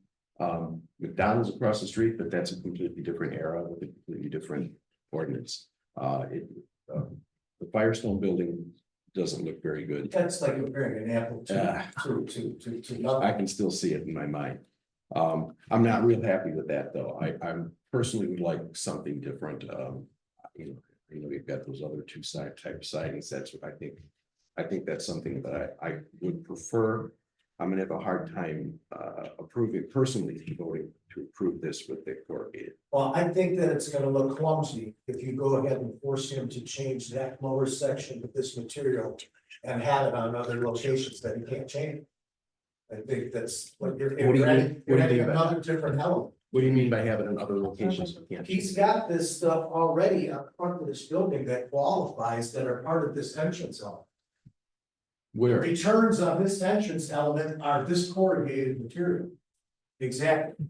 [SPEAKER 2] McDonald's across the street, but that's a completely different era with a completely different ordinance. The Firestone building doesn't look very good.
[SPEAKER 9] That's like comparing an apple to
[SPEAKER 2] I
[SPEAKER 9] nothing.
[SPEAKER 2] can still see it in my mind. I'm not real happy with that, though. I'm personally would like something different. You know, we've got those other two type sidings. That's what I think that's something that I would prefer. I'm gonna have a hard time personally voting to approve this with the corrugated.
[SPEAKER 9] Well, I think that it's gonna look clumsy if you go ahead and force him to change that lower section with this material and have it on other locations that he can't change. I think that's what you're
[SPEAKER 2] What do you mean?
[SPEAKER 9] you're
[SPEAKER 2] What do you
[SPEAKER 9] adding
[SPEAKER 2] mean by
[SPEAKER 9] another different element.
[SPEAKER 2] What do you mean by having in other locations? Yeah.
[SPEAKER 9] He's got this stuff already up front of this building that qualifies that are part of this entrance element.
[SPEAKER 2] Where?
[SPEAKER 9] Returns on this entrance element are this corrugated material. Exactly.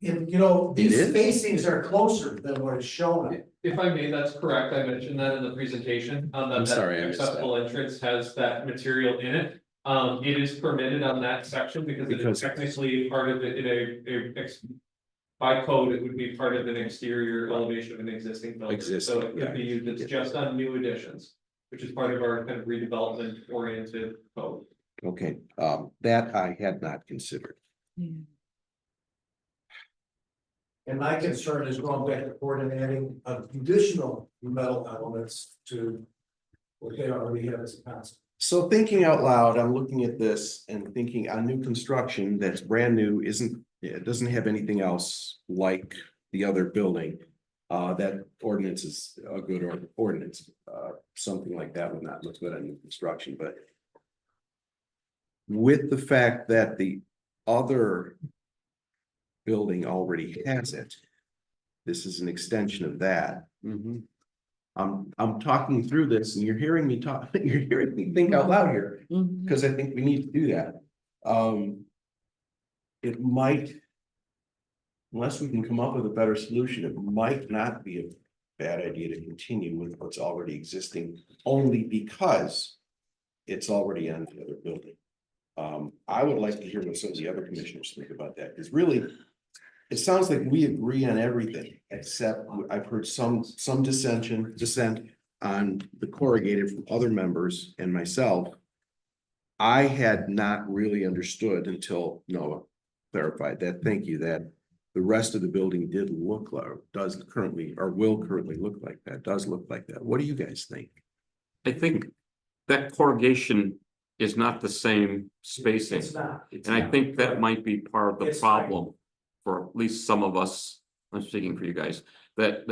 [SPEAKER 9] you know,
[SPEAKER 2] It
[SPEAKER 9] these
[SPEAKER 2] is?
[SPEAKER 9] spacings are closer than what is shown.
[SPEAKER 1] If I may, that's correct. I mentioned that in the presentation,
[SPEAKER 2] I'm
[SPEAKER 1] that
[SPEAKER 2] sorry, I missed that.
[SPEAKER 1] accessible entrance has that material in it. It is permitted on that section because it is
[SPEAKER 2] Because-
[SPEAKER 1] technically part of it in by code, it would be part of an exterior elevation of an existing building. So
[SPEAKER 2] Existing,
[SPEAKER 1] it
[SPEAKER 2] yeah.
[SPEAKER 1] could be used, it's just on new additions, which is part of our kind of redevelopment oriented code.
[SPEAKER 2] Okay, that I had not considered.
[SPEAKER 9] And my concern is going back to court and adding additional metal elements to what they already have as a concept.
[SPEAKER 2] So thinking out loud, I'm looking at this and thinking on new construction that's brand new, it doesn't have anything else like the other building. That ordinance is a good ordinance, something like that would not look good on new construction, but. With the fact that the other building already has it, this is an extension of that. I'm talking through this and you're hearing me talk, you're hearing me think out loud here, because I think we need to do that. It might. Unless we can come up with a better solution, it might not be a bad idea to continue with what's already existing, only because. It's already on the other building. I would like to hear what some of the other commissioners think about that, because really. It sounds like we agree on everything, except I've heard some dissent on the corrugated from other members and myself. I had not really understood until Noah clarified that. Thank you, that the rest of the building did look like, does currently, or will currently look like that, does look like that. What do you guys think?
[SPEAKER 11] I think that corrugation is not the same spacing.
[SPEAKER 9] It's not.
[SPEAKER 11] And I think that might be part of the
[SPEAKER 9] It's fine.
[SPEAKER 11] problem for at least some of us, I'm speaking for you guys, that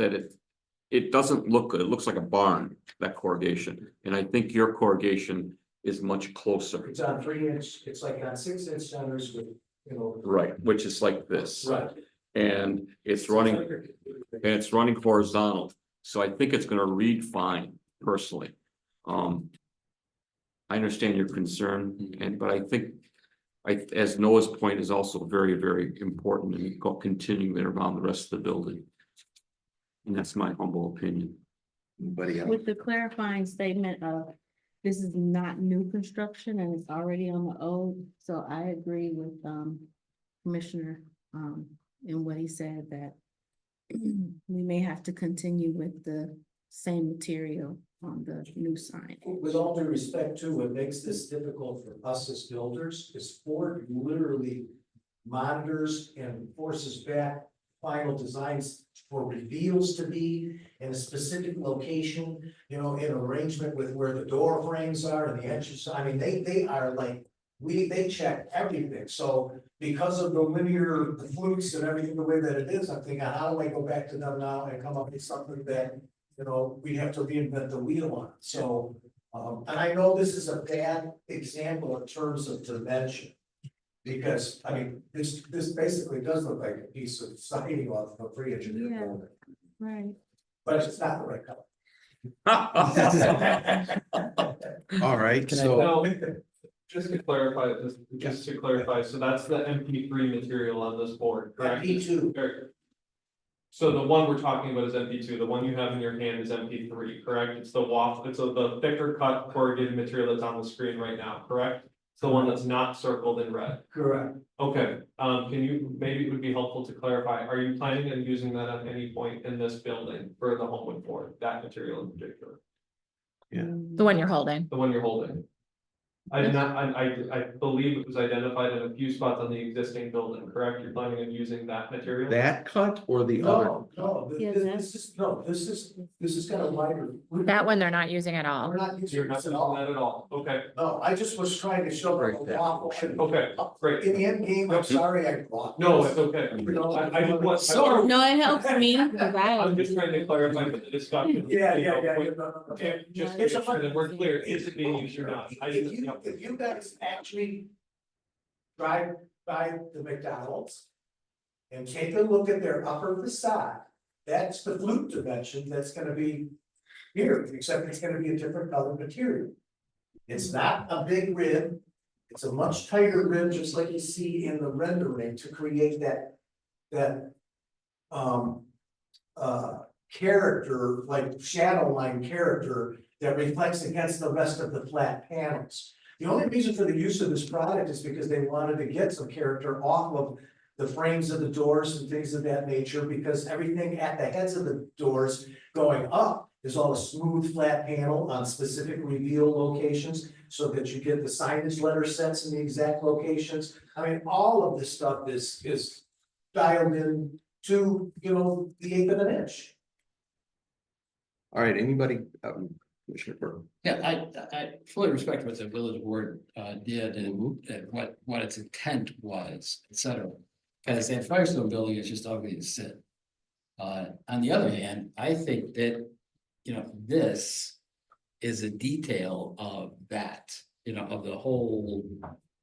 [SPEAKER 11] it doesn't look good. It looks like a barn, that corrugation. And I think your corrugation is much closer.
[SPEAKER 9] It's on 3-inch, it's like on 6-inch centers with, you know.
[SPEAKER 11] Right, which is like this.
[SPEAKER 9] Right.
[SPEAKER 11] And it's running horizontal. So I think it's gonna read fine personally. I understand your concern, but I think as Noah's point is also very, very important and continue it around the rest of the building. And that's my humble opinion.
[SPEAKER 2] Anybody else?
[SPEAKER 14] With the clarifying statement of this is not new construction and it's already on the old, so I agree with Commissioner in what he said that we may have to continue with the same material on the new sign.
[SPEAKER 9] With all due respect too, what makes this difficult for us as builders is Ford literally monitors and forces back final designs for reveals to be in a specific location, you know, in arrangement with where the door frames are and the edges. I mean, they are like, they check everything. So because of the linear flukes and everything the way that it is, I'm thinking, how do I go back to them now and come up with something that, you know, we have to reinvent the wheel on. So, and I know this is a bad example in terms of dimension. Because, I mean, this basically does look like a piece of siding off of a pre-engineered
[SPEAKER 14] Yeah.
[SPEAKER 9] building,
[SPEAKER 14] Right.
[SPEAKER 9] but it's not the right color.
[SPEAKER 2] All right,
[SPEAKER 6] Can I-
[SPEAKER 2] so
[SPEAKER 1] Now, just to clarify, so that's the MP3 material on this board, correct?
[SPEAKER 9] MP2.
[SPEAKER 1] Very- So the one we're talking about is MP2, the one you have in your hand is MP3, correct? It's the the thicker cut corrugated material that's on the screen right now, correct? It's the one that's not circled in red.
[SPEAKER 9] Correct.
[SPEAKER 1] Okay, maybe it would be helpful to clarify, are you planning on using that at any point in this building for the Homewood Ford, that material in particular?
[SPEAKER 12] The one you're holding.
[SPEAKER 1] The one you're holding? I did not, I believe it was identified in a few spots on the existing building, correct? You're planning on using that material?
[SPEAKER 2] that cut or the other?
[SPEAKER 9] No,
[SPEAKER 14] Yeah,
[SPEAKER 9] this is kind of lighter.
[SPEAKER 12] That one they're not using at all.
[SPEAKER 9] We're not using
[SPEAKER 1] You're not
[SPEAKER 9] this
[SPEAKER 1] using
[SPEAKER 9] at all.
[SPEAKER 1] that at all, okay,
[SPEAKER 9] No, I just was trying to show
[SPEAKER 6] Break
[SPEAKER 9] a
[SPEAKER 6] that.
[SPEAKER 9] waffle.
[SPEAKER 1] okay, great.
[SPEAKER 9] In the end game, I'm sorry I blocked.
[SPEAKER 1] No,
[SPEAKER 9] this.
[SPEAKER 1] it's okay.
[SPEAKER 9] You know,
[SPEAKER 1] I just want.
[SPEAKER 14] No, it helps me.
[SPEAKER 1] I'm just trying to clarify for the discussion.
[SPEAKER 9] Yeah.
[SPEAKER 1] Okay, just to make sure that we're clear, is it being used or not?
[SPEAKER 9] If you guys actually drive by the McDonald's and take a look at their upper facade, that's the flute dimension that's gonna be here, except it's gonna be a different color material. It's not a big rib, it's a much tighter rib, just like you see in the rendering to create that that character, like shadow line character that reflects against the rest of the flat panels. The only reason for the use of this product is because they wanted to get some character off of the frames of the doors and things of that nature, because everything at the heads of the doors going up is all a smooth flat panel on specific reveal locations, so that you get the signage letter sets in the exact locations. I mean, all of this stuff is dialed in to, you know, the eighth of an inch.
[SPEAKER 2] All right, anybody, Commissioner Burke?
[SPEAKER 6] Yeah, I fully respect what the village board did and what its intent was, et cetera. Because that Firestone building is just ugly to sit. On the other hand, I think that, you know, this is a detail of that, you know, of the whole,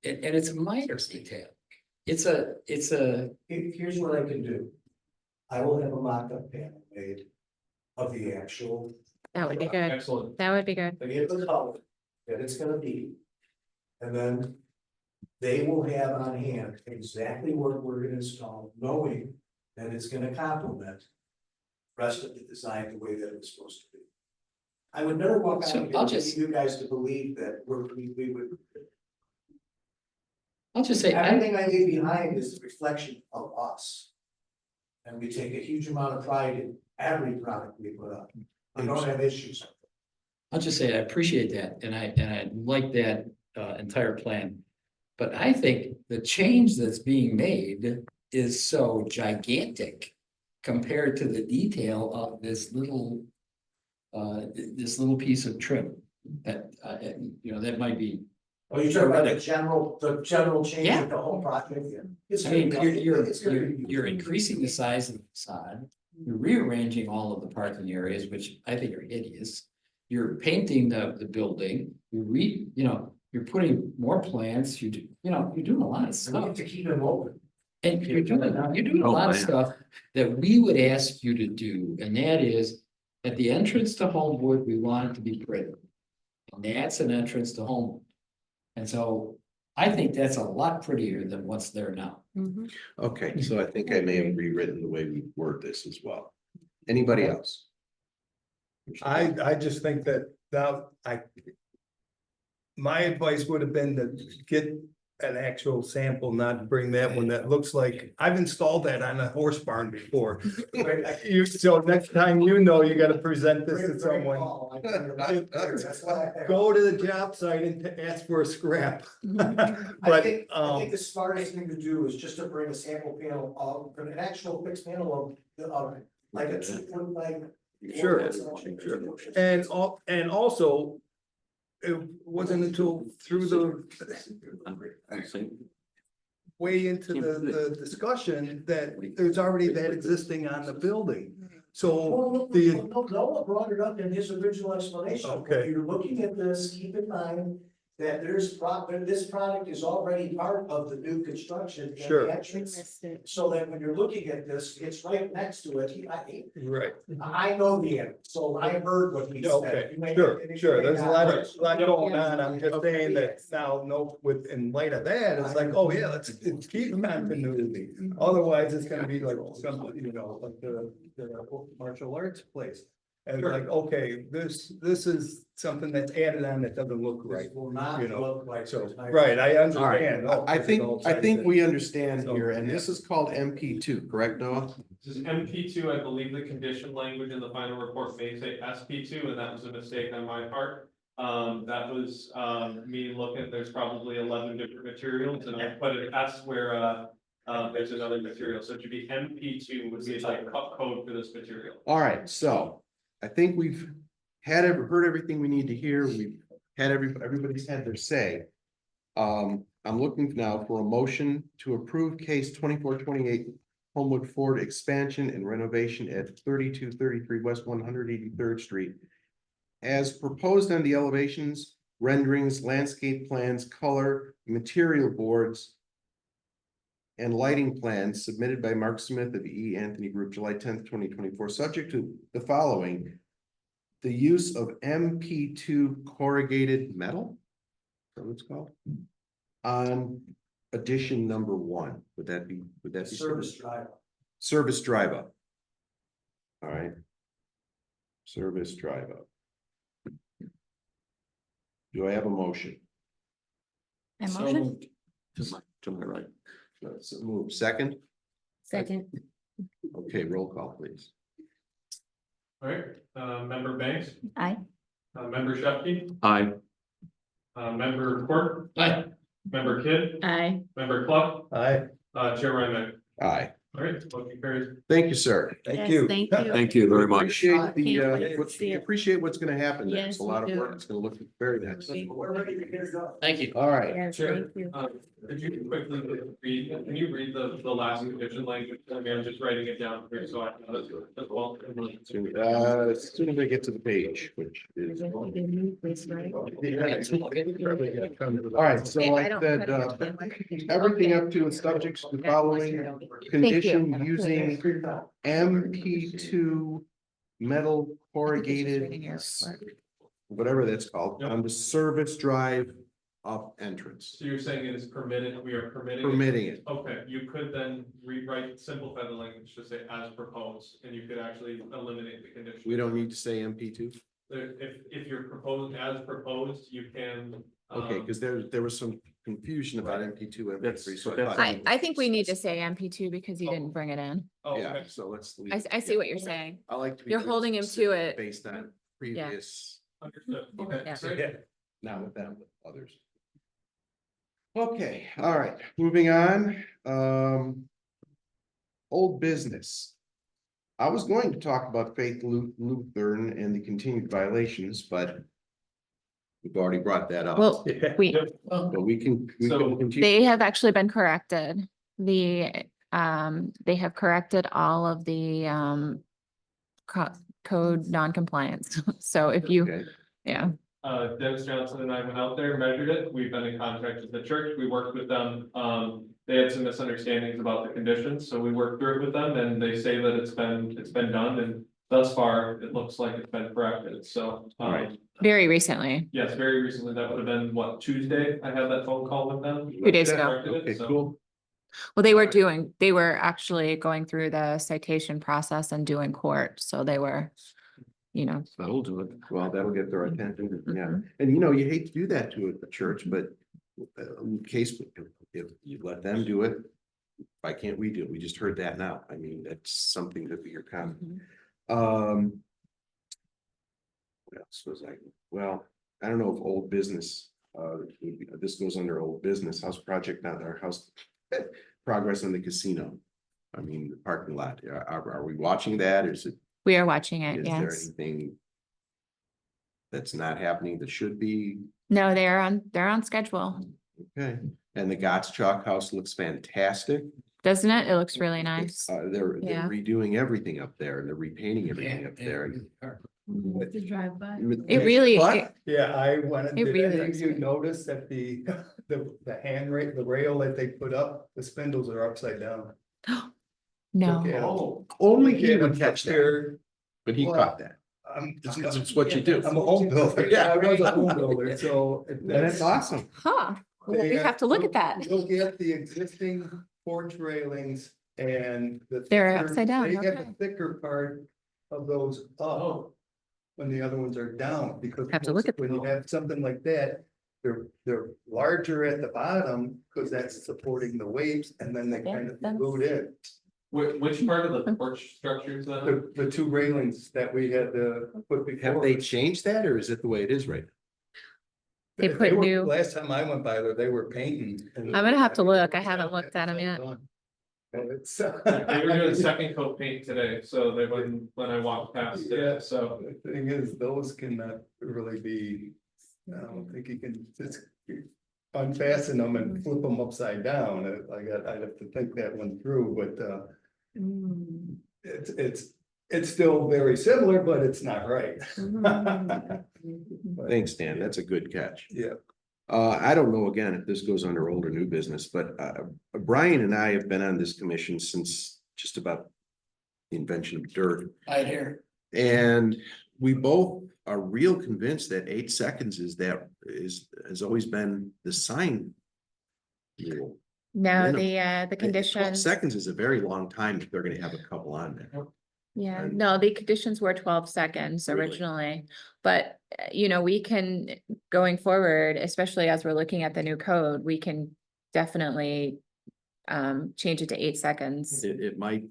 [SPEAKER 6] and it's a minor detail. It's a.
[SPEAKER 9] Here's what I can do. I will have a mock-up panel made of the actual.
[SPEAKER 12] That would be good.
[SPEAKER 1] Excellent.
[SPEAKER 12] That would be good.
[SPEAKER 9] I give the color that it's gonna be. And then they will have on hand exactly what we're gonna install, knowing that it's gonna complement the rest of the design the way that it's supposed to be. I would never walk out
[SPEAKER 6] So
[SPEAKER 9] and
[SPEAKER 6] I'll
[SPEAKER 9] get
[SPEAKER 6] just-
[SPEAKER 9] you guys to believe that we would.
[SPEAKER 6] I'll just say,
[SPEAKER 9] Everything I leave behind is a reflection of us. And we take a huge amount of pride in every product we put up. I don't have issues.
[SPEAKER 6] I'll just say I appreciate that and I like that entire plan. But I think the change that's being made is so gigantic compared to the detail of this little piece of trim that, you know, that might be.
[SPEAKER 9] Oh, you're talking about the general change
[SPEAKER 6] Yeah.
[SPEAKER 9] of the whole project? Yeah. It's
[SPEAKER 6] I mean,
[SPEAKER 9] gonna be- it's gonna be-
[SPEAKER 6] you're increasing the size of the facade, you're rearranging all of the parking areas, which I think are hideous. You're painting the building, you're putting more plants, you're doing a lot of
[SPEAKER 9] And we have
[SPEAKER 6] stuff.
[SPEAKER 9] to keep them open.
[SPEAKER 6] And you're doing a
[SPEAKER 11] Oh,
[SPEAKER 6] lot of
[SPEAKER 11] man.
[SPEAKER 6] stuff that we would ask you to do, and that is, at the entrance to Homewood, we want it to be pretty. And that's an entrance to Homewood. And so I think that's a lot prettier than what's there now.
[SPEAKER 2] Okay, so I think I may have rewritten the way we word this as well. Anybody else?
[SPEAKER 7] I just think that my advice would have been to get an actual sample, not bring that one that looks like, I've installed that on a horse barn before. So next time, you gotta present this to someone. Go to the job site and ask for a scrap.
[SPEAKER 9] I
[SPEAKER 7] But,
[SPEAKER 9] think the smartest thing to do is just to bring a sample panel of, an actual fixed panel of like a 2-foot like.
[SPEAKER 7] Sure. And also, it wasn't until through the way into the discussion that there's already that existing on the building. So
[SPEAKER 9] Noah brought it up in his original explanation.
[SPEAKER 7] Okay.
[SPEAKER 9] When you're looking at this, keep in mind that this product is already part of the new construction. and the
[SPEAKER 7] Sure.
[SPEAKER 9] entrance. So that when you're looking at this, it's right next to it.
[SPEAKER 7] Right.
[SPEAKER 9] I know the end, so I heard what he said.
[SPEAKER 7] Okay,
[SPEAKER 9] You may-
[SPEAKER 7] sure, there's a lot
[SPEAKER 9] not-
[SPEAKER 7] going on, I'm just saying that now, in light of that, it's like, oh yeah, let's keep continuity. Otherwise, it's gonna be like something, like the martial arts place. And like, okay, this is something that's added on that doesn't look right.
[SPEAKER 9] This will not
[SPEAKER 7] You know,
[SPEAKER 9] look like.
[SPEAKER 7] So,
[SPEAKER 9] this.
[SPEAKER 7] right, I
[SPEAKER 2] All right,
[SPEAKER 7] understand.
[SPEAKER 2] I think we understand here, and this is called MP2, correct, Noah?
[SPEAKER 1] This is MP2, I believe the condition language in the final report may say SP2, and that was a mistake on my part. That was, me looking, there's probably 11 different materials, and I put an S where, there's another material, so it should be MP2 would be like cut code for this material.
[SPEAKER 2] All right, so I think we've heard everything we need to hear. We've had everybody's had their say. I'm looking now for a motion to approve case 2428 Homewood Ford expansion and renovation at 3233 West 183rd Street. As proposed on the elevations, renderings, landscape plans, color, material boards, and lighting plans submitted by Mark Smith of E. Anthony Group, July 10th, 2024, subject to the following. The use of MP2 corrugated metal, is that what it's called? On addition number 1, would that be?
[SPEAKER 9] Service drive.
[SPEAKER 2] Service drive up. All right. Service drive up. Do I have a motion?
[SPEAKER 3] And
[SPEAKER 11] So
[SPEAKER 3] motion?
[SPEAKER 11] moved. To my right.
[SPEAKER 2] Let's move. Second.
[SPEAKER 14] Second,
[SPEAKER 2] Okay, roll call, please.
[SPEAKER 4] All right, member Banks,
[SPEAKER 15] Aye.
[SPEAKER 4] member Shefkey,
[SPEAKER 11] Aye.
[SPEAKER 4] member Quirk.
[SPEAKER 6] Aye.
[SPEAKER 4] Member Kidd,
[SPEAKER 14] aye.
[SPEAKER 4] member Cluck,
[SPEAKER 7] Aye,
[SPEAKER 4] Chair Ryan.
[SPEAKER 2] Aye.
[SPEAKER 4] All right, motion carries.
[SPEAKER 2] Thank you, sir.
[SPEAKER 7] thank
[SPEAKER 14] Yes,
[SPEAKER 7] you.
[SPEAKER 14] Thank you.
[SPEAKER 11] Thank you very much.
[SPEAKER 2] Appreciate the,
[SPEAKER 14] Can't wait to
[SPEAKER 2] what-
[SPEAKER 14] see it.
[SPEAKER 2] appreciate what's gonna happen. There's
[SPEAKER 14] Yes,
[SPEAKER 2] a lot
[SPEAKER 14] we
[SPEAKER 2] of
[SPEAKER 14] do.
[SPEAKER 2] work. It's gonna look very nice.
[SPEAKER 14] Thank
[SPEAKER 6] Thank you.
[SPEAKER 2] All right.
[SPEAKER 14] Yes,
[SPEAKER 4] Sure.
[SPEAKER 14] thank you.
[SPEAKER 4] Could you quickly read, can you read the last condition language? I mean, I'm just writing it down here, so I know as well.
[SPEAKER 2] As soon as I get to the page, which is. All right, so I said, everything up to and subject to the following condition using MP2 metal corrugated, whatever that's called, on the service drive up entrance,
[SPEAKER 4] So you're saying it is permitted, we are permitting?
[SPEAKER 2] permitting it.
[SPEAKER 4] Okay, you could then rewrite, simplify the language to say as proposed, and you could actually eliminate the condition.
[SPEAKER 2] We don't need to say MP2.
[SPEAKER 4] If you're proposing as proposed, you can.
[SPEAKER 2] Okay, because there was some confusion about MP2, MP3, so I
[SPEAKER 11] That's-
[SPEAKER 2] thought.
[SPEAKER 12] I think we need to say MP2 because you didn't bring it in.
[SPEAKER 4] Oh,
[SPEAKER 2] Yeah,
[SPEAKER 4] okay.
[SPEAKER 2] so let's. leave
[SPEAKER 12] I see what you're saying.
[SPEAKER 2] I like to. be
[SPEAKER 12] You're
[SPEAKER 2] very
[SPEAKER 12] holding him to
[SPEAKER 2] specific
[SPEAKER 12] it.
[SPEAKER 2] Based on previous,
[SPEAKER 4] Understood. Okay,
[SPEAKER 12] Yeah.
[SPEAKER 4] great.
[SPEAKER 2] not with them, with others. Okay, all right, moving on, old business. I was going to talk about Faith Lutheran and the continued violations, but we've already brought that up.
[SPEAKER 12] Well, we,
[SPEAKER 2] But we can
[SPEAKER 4] So-
[SPEAKER 2] continue.
[SPEAKER 12] they have actually been corrected. They have corrected all of the code non-compliance. So if you,
[SPEAKER 2] Okay.
[SPEAKER 12] yeah,
[SPEAKER 4] Dennis Johnson and I went out there, measured it. We've been in contact with the church. We worked with them. They had some misunderstandings about the conditions, so we worked through it with them and they say that it's been done and thus far, it looks like it's been corrected. So,
[SPEAKER 2] All right.
[SPEAKER 12] very recently.
[SPEAKER 4] yes, very recently. That would have been what, Tuesday? I had that phone call with them.
[SPEAKER 12] 2 days ago.
[SPEAKER 4] Corrected it,
[SPEAKER 2] Okay,
[SPEAKER 4] so-
[SPEAKER 2] cool.
[SPEAKER 12] Well, they were actually going through the citation process and doing court. So they were, you know,
[SPEAKER 11] That'll do it.
[SPEAKER 2] Well, that'll get their attention, yeah.
[SPEAKER 12] Mhm.
[SPEAKER 2] And you hate to do that to a church, but in case, if you let them do it, why can't we do it? We just heard that now. I mean, that's something to be your comment. What else was I, well, I don't know if old business, this goes under old business, house project, not our house. Progress on the casino. I mean, the parking lot, are we watching that? Is it,
[SPEAKER 12] we are watching it.
[SPEAKER 2] is there
[SPEAKER 12] Yes.
[SPEAKER 2] anything that's not happening that should be?
[SPEAKER 12] No, they're on schedule.
[SPEAKER 2] Okay, and the Gottschalk house looks fantastic.
[SPEAKER 12] Doesn't it? It looks really nice.
[SPEAKER 2] They're
[SPEAKER 12] Yeah.
[SPEAKER 2] redoing everything up there and they're repainting everything up there.
[SPEAKER 14] With the drive-by.
[SPEAKER 12] It really,
[SPEAKER 2] What?
[SPEAKER 7] Yeah, I went,
[SPEAKER 12] It
[SPEAKER 7] did
[SPEAKER 12] really
[SPEAKER 7] any of
[SPEAKER 12] looks
[SPEAKER 7] you
[SPEAKER 12] good.
[SPEAKER 7] notice that the handrail, the rail that they put up, the spindles are upside down?
[SPEAKER 12] no.
[SPEAKER 7] Look at 'em.
[SPEAKER 4] Oh,
[SPEAKER 2] Only he
[SPEAKER 7] Look at
[SPEAKER 2] would
[SPEAKER 7] 'em
[SPEAKER 2] catch
[SPEAKER 7] up
[SPEAKER 2] that,
[SPEAKER 7] there.
[SPEAKER 2] but he
[SPEAKER 7] Well,
[SPEAKER 2] caught that. It's what you do.
[SPEAKER 7] I'm a home builder.
[SPEAKER 2] Yeah.
[SPEAKER 7] I was a home builder, so.
[SPEAKER 2] And that's awesome.
[SPEAKER 12] Huh. Well, we
[SPEAKER 7] They
[SPEAKER 12] have to look at that.
[SPEAKER 7] Look at the existing porch railings and the.
[SPEAKER 12] They're
[SPEAKER 7] thicker-
[SPEAKER 12] upside down,
[SPEAKER 7] They have
[SPEAKER 12] okay.
[SPEAKER 7] the thicker part of those up. When the other ones are down, because.
[SPEAKER 12] Have to look at
[SPEAKER 7] When you have something like that, they're larger at the bottom, because that's supporting the waves, and then they
[SPEAKER 12] Yeah,
[SPEAKER 7] kind of
[SPEAKER 12] that's-
[SPEAKER 7] boot in.
[SPEAKER 4] which part of the porch structure is that?
[SPEAKER 7] The two railings that we had to put before.
[SPEAKER 2] Have they changed that or is it the way it is right now?
[SPEAKER 12] They put
[SPEAKER 7] were-
[SPEAKER 12] new-
[SPEAKER 7] Last time I went by there, they were painting.
[SPEAKER 12] I'm gonna have to look. I haven't looked at 'em yet.
[SPEAKER 7] And it's.
[SPEAKER 4] They were doing second coat paint today, so they when I walked past
[SPEAKER 7] Yeah,
[SPEAKER 4] it, so.
[SPEAKER 7] the thing is, those cannot really be, I don't think you can just unfasten them and flip them upside down. I'd have to think that one through, but
[SPEAKER 14] Mm.
[SPEAKER 7] it's still very similar, but it's not right.
[SPEAKER 14] Mm.
[SPEAKER 2] Thanks, Dan. That's a good catch.
[SPEAKER 7] Yeah.
[SPEAKER 2] I don't know again if this goes under old or new business, but Brian and I have been on this commission since just about the invention of dirt.
[SPEAKER 6] I hear.
[SPEAKER 2] And we both are real convinced that 8 seconds has always been the sign rule.
[SPEAKER 12] No,
[SPEAKER 2] Minimum.
[SPEAKER 12] the
[SPEAKER 2] 12
[SPEAKER 12] conditions.
[SPEAKER 2] Seconds is a very long time if they're gonna have a couple on there.
[SPEAKER 12] Yeah,
[SPEAKER 2] And-
[SPEAKER 12] no, the conditions were 12 seconds
[SPEAKER 2] Really?
[SPEAKER 12] originally, but you know, we can, going forward, especially as we're looking at the new code, we can definitely change it to 8 seconds.
[SPEAKER 2] It might,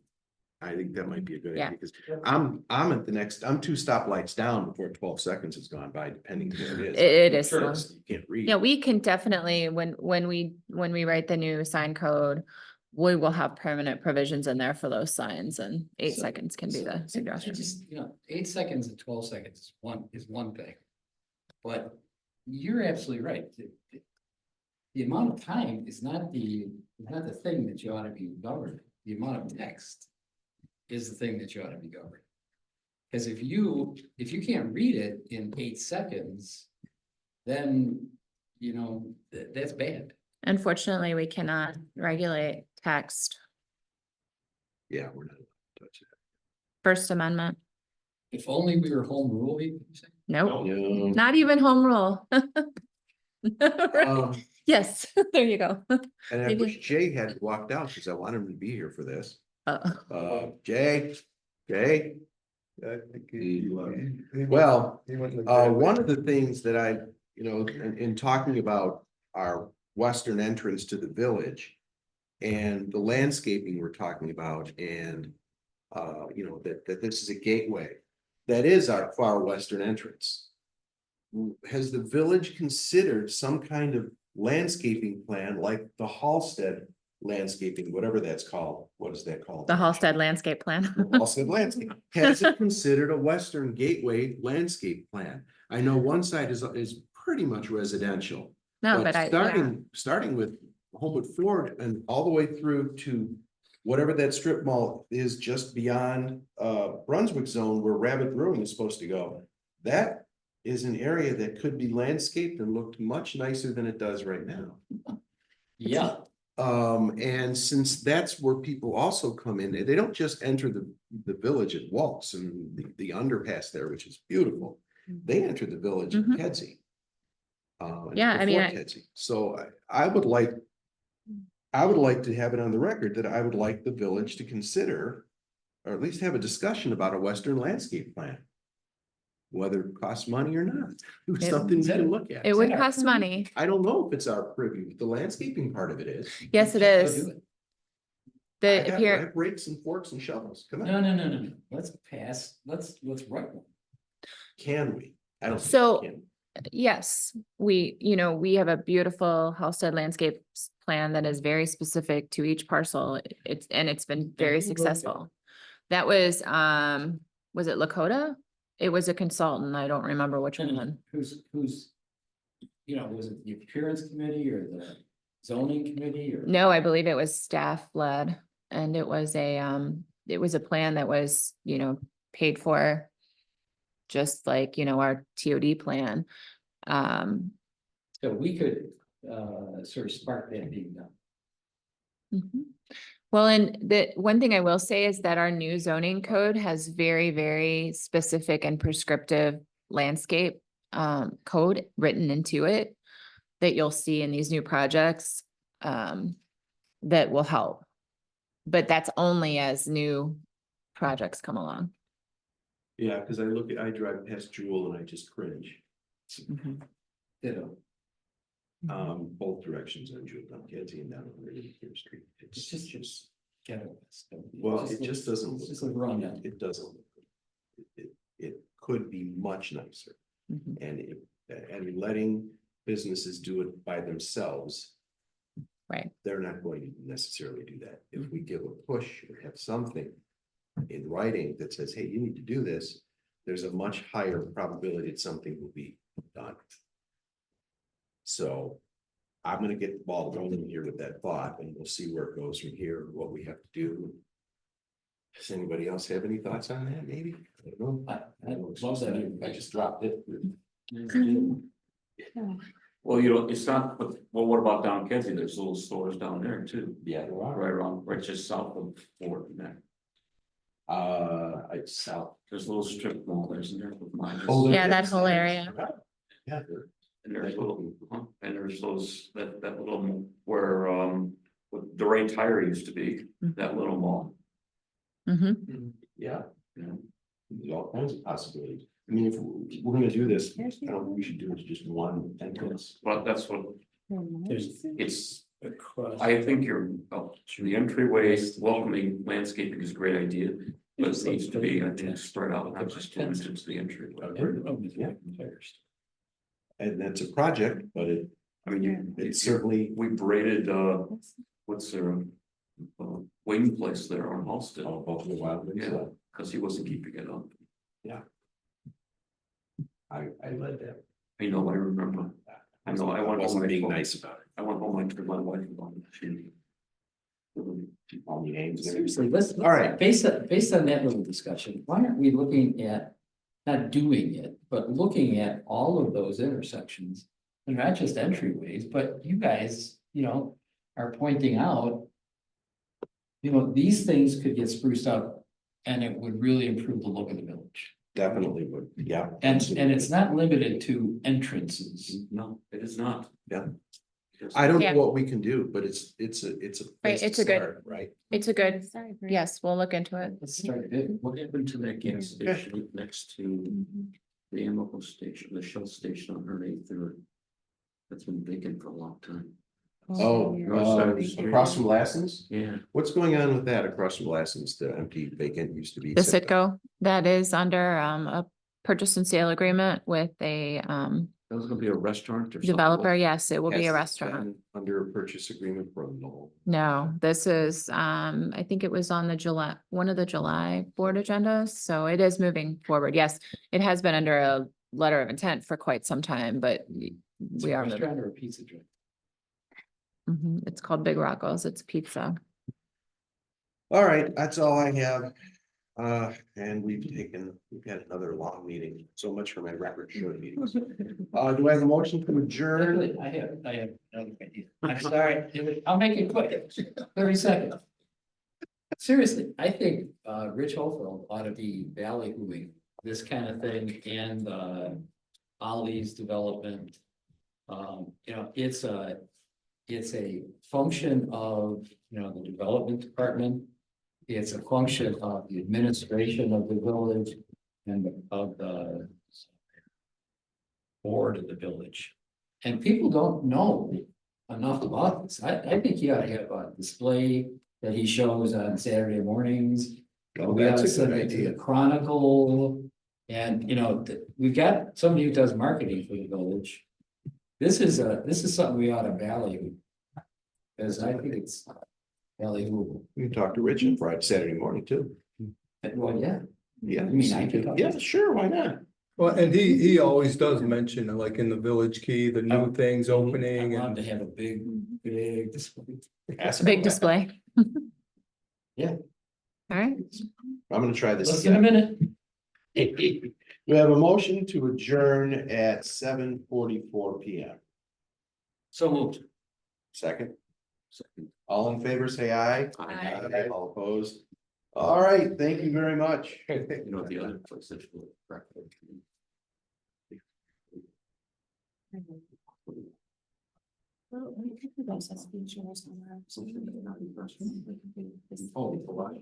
[SPEAKER 2] I think that might be a good
[SPEAKER 12] Yeah.
[SPEAKER 2] idea, because I'm at the next, I'm 2 stoplights down before 12 seconds has gone by, depending where it is.
[SPEAKER 12] It is
[SPEAKER 2] Sure,
[SPEAKER 12] slow.
[SPEAKER 2] it's- You can't read.
[SPEAKER 12] Yeah, we can definitely, when we write the new sign code, we will have permanent provisions in there for those signs, and 8
[SPEAKER 6] So-
[SPEAKER 12] seconds can be
[SPEAKER 6] so
[SPEAKER 12] the
[SPEAKER 6] I
[SPEAKER 12] suggestion.
[SPEAKER 6] just, 8 seconds and 12 seconds is one thing. But you're absolutely right. The amount of time is not the thing that you ought to be governing. The amount of text is the thing that you ought to be governing. Because if you can't read it in 8 seconds, then, that's bad.
[SPEAKER 12] Unfortunately, we cannot regulate text.
[SPEAKER 2] Yeah, we're not allowed to touch
[SPEAKER 12] First Amendment,
[SPEAKER 6] If only we were home rule, you say?
[SPEAKER 12] nope,
[SPEAKER 2] that. Yeah.
[SPEAKER 12] not even home rule.
[SPEAKER 2] Um,
[SPEAKER 12] Yes, there you go.
[SPEAKER 2] And I
[SPEAKER 12] Maybe-
[SPEAKER 2] wish Jay had walked out, because I wanted him to be here for this.
[SPEAKER 12] Uh,
[SPEAKER 2] Jay? Well,
[SPEAKER 7] He went like
[SPEAKER 2] one of the things that I, in talking about our western entrance to the village. And the landscaping we're talking about, and that this is a gateway. That is our far western entrance. Has the village considered some kind of landscaping plan like the Halsted landscaping, whatever that's called? What is that called?
[SPEAKER 12] The Halsted landscape plan.
[SPEAKER 2] Halsted landscape. Has it considered a western gateway landscape plan? I know one side is pretty much residential.
[SPEAKER 12] No, but yeah.
[SPEAKER 2] Starting with Homewood Ford and all the way through to whatever that strip mall is just beyond Brunswick zone where Rabbit Brewing is supposed to go. That is an area that could be landscaped and looked much nicer than it does right now.
[SPEAKER 6] Yeah.
[SPEAKER 2] And since that's where people also come in, they don't just enter the village at Waltz and the underpass there, which is beautiful. They enter the village at
[SPEAKER 12] Mhm.
[SPEAKER 2] Kedzie.
[SPEAKER 12] Yeah, I mean,
[SPEAKER 2] before Kedzie. So I would like to have it on the record that I would like the village to consider, or at least have a discussion about a western landscape plan. Whether it costs money or not, it's
[SPEAKER 12] It-
[SPEAKER 2] something we can look at.
[SPEAKER 12] It would cost money.
[SPEAKER 2] I don't know if it's our purview, the landscaping part of it is.
[SPEAKER 12] Yes, it
[SPEAKER 6] Let's
[SPEAKER 12] is.
[SPEAKER 6] do it.
[SPEAKER 2] I
[SPEAKER 12] The
[SPEAKER 2] have
[SPEAKER 12] appear,
[SPEAKER 2] rakes and forks and shovels, come
[SPEAKER 6] No,
[SPEAKER 2] on,
[SPEAKER 6] no, no, no, no. Let's write one.
[SPEAKER 2] can we? I don't. think we
[SPEAKER 12] So-
[SPEAKER 2] can.
[SPEAKER 12] yes, we have a beautiful Halsted landscape plan that is very specific to each parcel. It's been very
[SPEAKER 6] who wrote that?
[SPEAKER 12] successful. That was it Lakota? It was a consultant. I don't remember which one.
[SPEAKER 6] Who's, was it the appearance committee or the zoning committee or?
[SPEAKER 12] No, I believe it was staff led, and it was a plan that was, paid for. Just like, our TOD plan.
[SPEAKER 6] So we could, sort of spark that being done.
[SPEAKER 12] Mhm. Well, and the one thing I will say is that our new zoning code has very, very specific and prescriptive landscape code written into it that you'll see in these new projects that will help. But that's only as new projects come along.
[SPEAKER 2] Yeah, because I drive past Jewel and I just cringe,
[SPEAKER 6] Ditto.
[SPEAKER 2] both directions on Jewel, down Kedzie and down on River Street.
[SPEAKER 6] It's just ghetto.
[SPEAKER 2] Well, it just doesn't.
[SPEAKER 6] It's
[SPEAKER 2] look
[SPEAKER 6] just a
[SPEAKER 2] good.
[SPEAKER 6] rundown.
[SPEAKER 2] It doesn't. Look good. It could be much nicer.
[SPEAKER 12] Mhm.
[SPEAKER 2] And letting businesses do it by themselves.
[SPEAKER 12] Right.
[SPEAKER 2] They're not going to necessarily do that. If we give a push or have something in writing that says, hey, you need to do this, there's a much higher probability that something will be done. So I'm gonna get the ball rolling here with that thought, and we'll see where it goes from here, what we have to do. Does anybody else have any thoughts on that, maybe? I don't know.
[SPEAKER 6] I love that.
[SPEAKER 2] I just dropped it.
[SPEAKER 11] Well, it's not, but, well, what about down Kedzie? There's little stores down there too.
[SPEAKER 2] Yeah, there are.
[SPEAKER 11] Right around, right just south of Fort there.
[SPEAKER 2] It's south.
[SPEAKER 11] There's a little strip mall, there's in there with mine.
[SPEAKER 2] Oh, there
[SPEAKER 12] Yeah, that
[SPEAKER 2] is.
[SPEAKER 12] whole area.
[SPEAKER 2] Yeah.
[SPEAKER 11] And there's little, and there's those, that little where, the Ray Tire used to be, that little mall.
[SPEAKER 12] Mhm.
[SPEAKER 2] Yeah,
[SPEAKER 11] You know,
[SPEAKER 2] there's all kinds of possibilities. I mean, if we're gonna do this, I don't think we should do it just one entrance.
[SPEAKER 11] but that's what,
[SPEAKER 6] There's
[SPEAKER 11] it's,
[SPEAKER 6] across.
[SPEAKER 11] I think the entryway welcoming landscaping is a great idea. But it needs to be, I think, spread out, not just limited to the entryway.
[SPEAKER 2] Yeah. And that's a project, but
[SPEAKER 11] I mean,
[SPEAKER 2] it's certainly,
[SPEAKER 11] we braided, what's their, waiting place there on Halsted.
[SPEAKER 2] oh, Buffalo Wild Wings,
[SPEAKER 11] Yeah, because he wasn't keeping it up.
[SPEAKER 2] I led that.
[SPEAKER 11] I know, I remember. I know, I went home.
[SPEAKER 2] Wasn't
[SPEAKER 11] I
[SPEAKER 2] being
[SPEAKER 11] told-
[SPEAKER 2] nice about it.
[SPEAKER 11] I went home, I told my wife about it. She
[SPEAKER 2] All the names. and
[SPEAKER 6] Seriously, let's,
[SPEAKER 2] All right.
[SPEAKER 6] based on that little discussion, why aren't we looking at, not doing it, but looking at all of those intersections? And not just entryways, but you guys, are pointing out. These things could get spruced up and it would really improve the look of the village.
[SPEAKER 2] Definitely would, yeah.
[SPEAKER 6] And it's not limited to entrances.
[SPEAKER 11] No, it is not.
[SPEAKER 2] Yeah. I don't know
[SPEAKER 12] Yeah.
[SPEAKER 2] what we can do, but it's a. place
[SPEAKER 12] it's
[SPEAKER 2] to
[SPEAKER 12] a good-
[SPEAKER 2] start, Right?
[SPEAKER 12] It's a good,
[SPEAKER 14] Sorry, Greg.
[SPEAKER 12] yes, we'll look into it.
[SPEAKER 6] Let's start big.
[SPEAKER 11] What happened to that gas station next to the Amoco station, the Shell station on 183rd? That's been vacant for a long time.
[SPEAKER 2] Oh,
[SPEAKER 11] North side of the street.
[SPEAKER 2] across from Lassen's?
[SPEAKER 11] Yeah,
[SPEAKER 2] What's going on with that across from Lassen's, the empty vacant used to be?
[SPEAKER 12] The Citgo, that is under a purchase and sale agreement with a
[SPEAKER 11] that was gonna be a restaurant or something.
[SPEAKER 12] developer. Yes, it will be
[SPEAKER 2] Has
[SPEAKER 12] a
[SPEAKER 2] it
[SPEAKER 12] restaurant.
[SPEAKER 2] been Under a purchase agreement for no.
[SPEAKER 12] No, this is, I think it was on the July, one of the July board agendas, so it is moving forward. Yes, it has been under a letter of intent for quite some time, but
[SPEAKER 6] It's
[SPEAKER 12] we
[SPEAKER 6] a
[SPEAKER 12] are moving.
[SPEAKER 6] restaurant or a pizza joint.
[SPEAKER 12] It's called Big Rocco's. It's pizza.
[SPEAKER 2] All right, that's all I have. And we've had another long meeting, so much for my record short meetings. Do I have a motion to adjourn?
[SPEAKER 6] Actually, I have another idea. I'm sorry, I'll make it quick, 30 seconds. Seriously, I think Rich Hofield ought to be ballyhooing this kind of thing and Ollie's development. It's a function of, the development department. It's a function of the administration of the village and of the board of the village. And people don't know enough about this. I think you ought to have a display that he shows on Saturday mornings.
[SPEAKER 2] Oh,
[SPEAKER 6] We ought
[SPEAKER 2] that's
[SPEAKER 6] to
[SPEAKER 2] a
[SPEAKER 6] send
[SPEAKER 2] good
[SPEAKER 6] it to the
[SPEAKER 2] idea.
[SPEAKER 6] Chronicle. And, we've got somebody who does marketing for the village. This is something we ought to value. Because I think it's valuable.
[SPEAKER 2] We can talk to Rich on Friday, Saturday morning too.
[SPEAKER 6] Well, yeah.
[SPEAKER 2] Yeah.
[SPEAKER 6] You mean I could talk?
[SPEAKER 2] Yeah, sure, why not?
[SPEAKER 7] Well, and he always does mention, like in the Village Key, the new things
[SPEAKER 6] I
[SPEAKER 7] opening
[SPEAKER 6] want
[SPEAKER 7] and.
[SPEAKER 6] to have a big display.
[SPEAKER 2] Ask
[SPEAKER 12] Big
[SPEAKER 2] him.
[SPEAKER 12] display.
[SPEAKER 6] Yeah.
[SPEAKER 12] All right.
[SPEAKER 2] I'm gonna try this.
[SPEAKER 6] Let's in a minute.
[SPEAKER 2] We have a motion to adjourn at 7:44 PM.
[SPEAKER 6] So moved.
[SPEAKER 2] Second, all in favor, say aye.
[SPEAKER 11] Aye.
[SPEAKER 2] All opposed. All right, thank you very much.
[SPEAKER 11] You know, the other place that's really breakfast.
[SPEAKER 14] Well, we could do those as features on our-
[SPEAKER 11] Oh, it's a lot.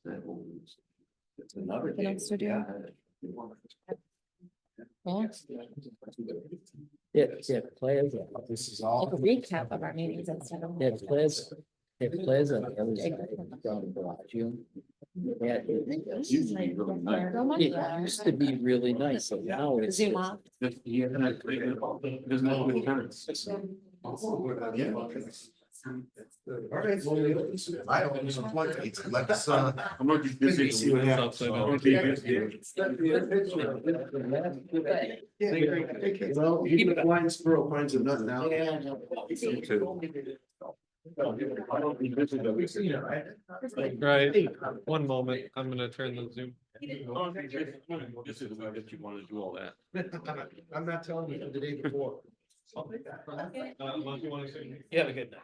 [SPEAKER 11] That will.
[SPEAKER 2] It's another.
[SPEAKER 12] What else to do?
[SPEAKER 11] Yeah.
[SPEAKER 6] Yeah, Plaza.
[SPEAKER 2] This is all.
[SPEAKER 12] Like a recap of our meetings instead of.
[SPEAKER 6] Yeah, Plaza. Yeah, Plaza on the other side, down in Bellagio. Yeah, it
[SPEAKER 11] Used to be really nice.
[SPEAKER 6] used to be really nice, so now it's.
[SPEAKER 12] Zoom off.
[SPEAKER 11] Yeah, and there's no good tenants.
[SPEAKER 2] Yeah. All right, well, I don't know some floodgates. Let's,
[SPEAKER 11] I'm not just busy.
[SPEAKER 2] See what happens.
[SPEAKER 11] I'm gonna be busy.
[SPEAKER 2] Well, even the blind squirrel finds a nut now.
[SPEAKER 1] Right, one moment, I'm gonna turn the Zoom.
[SPEAKER 11] This is why that you wanna do all that.
[SPEAKER 2] I'm not telling you the day before.
[SPEAKER 1] Unless you wanna say.
[SPEAKER 6] Yeah, good.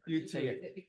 [SPEAKER 2] You take it.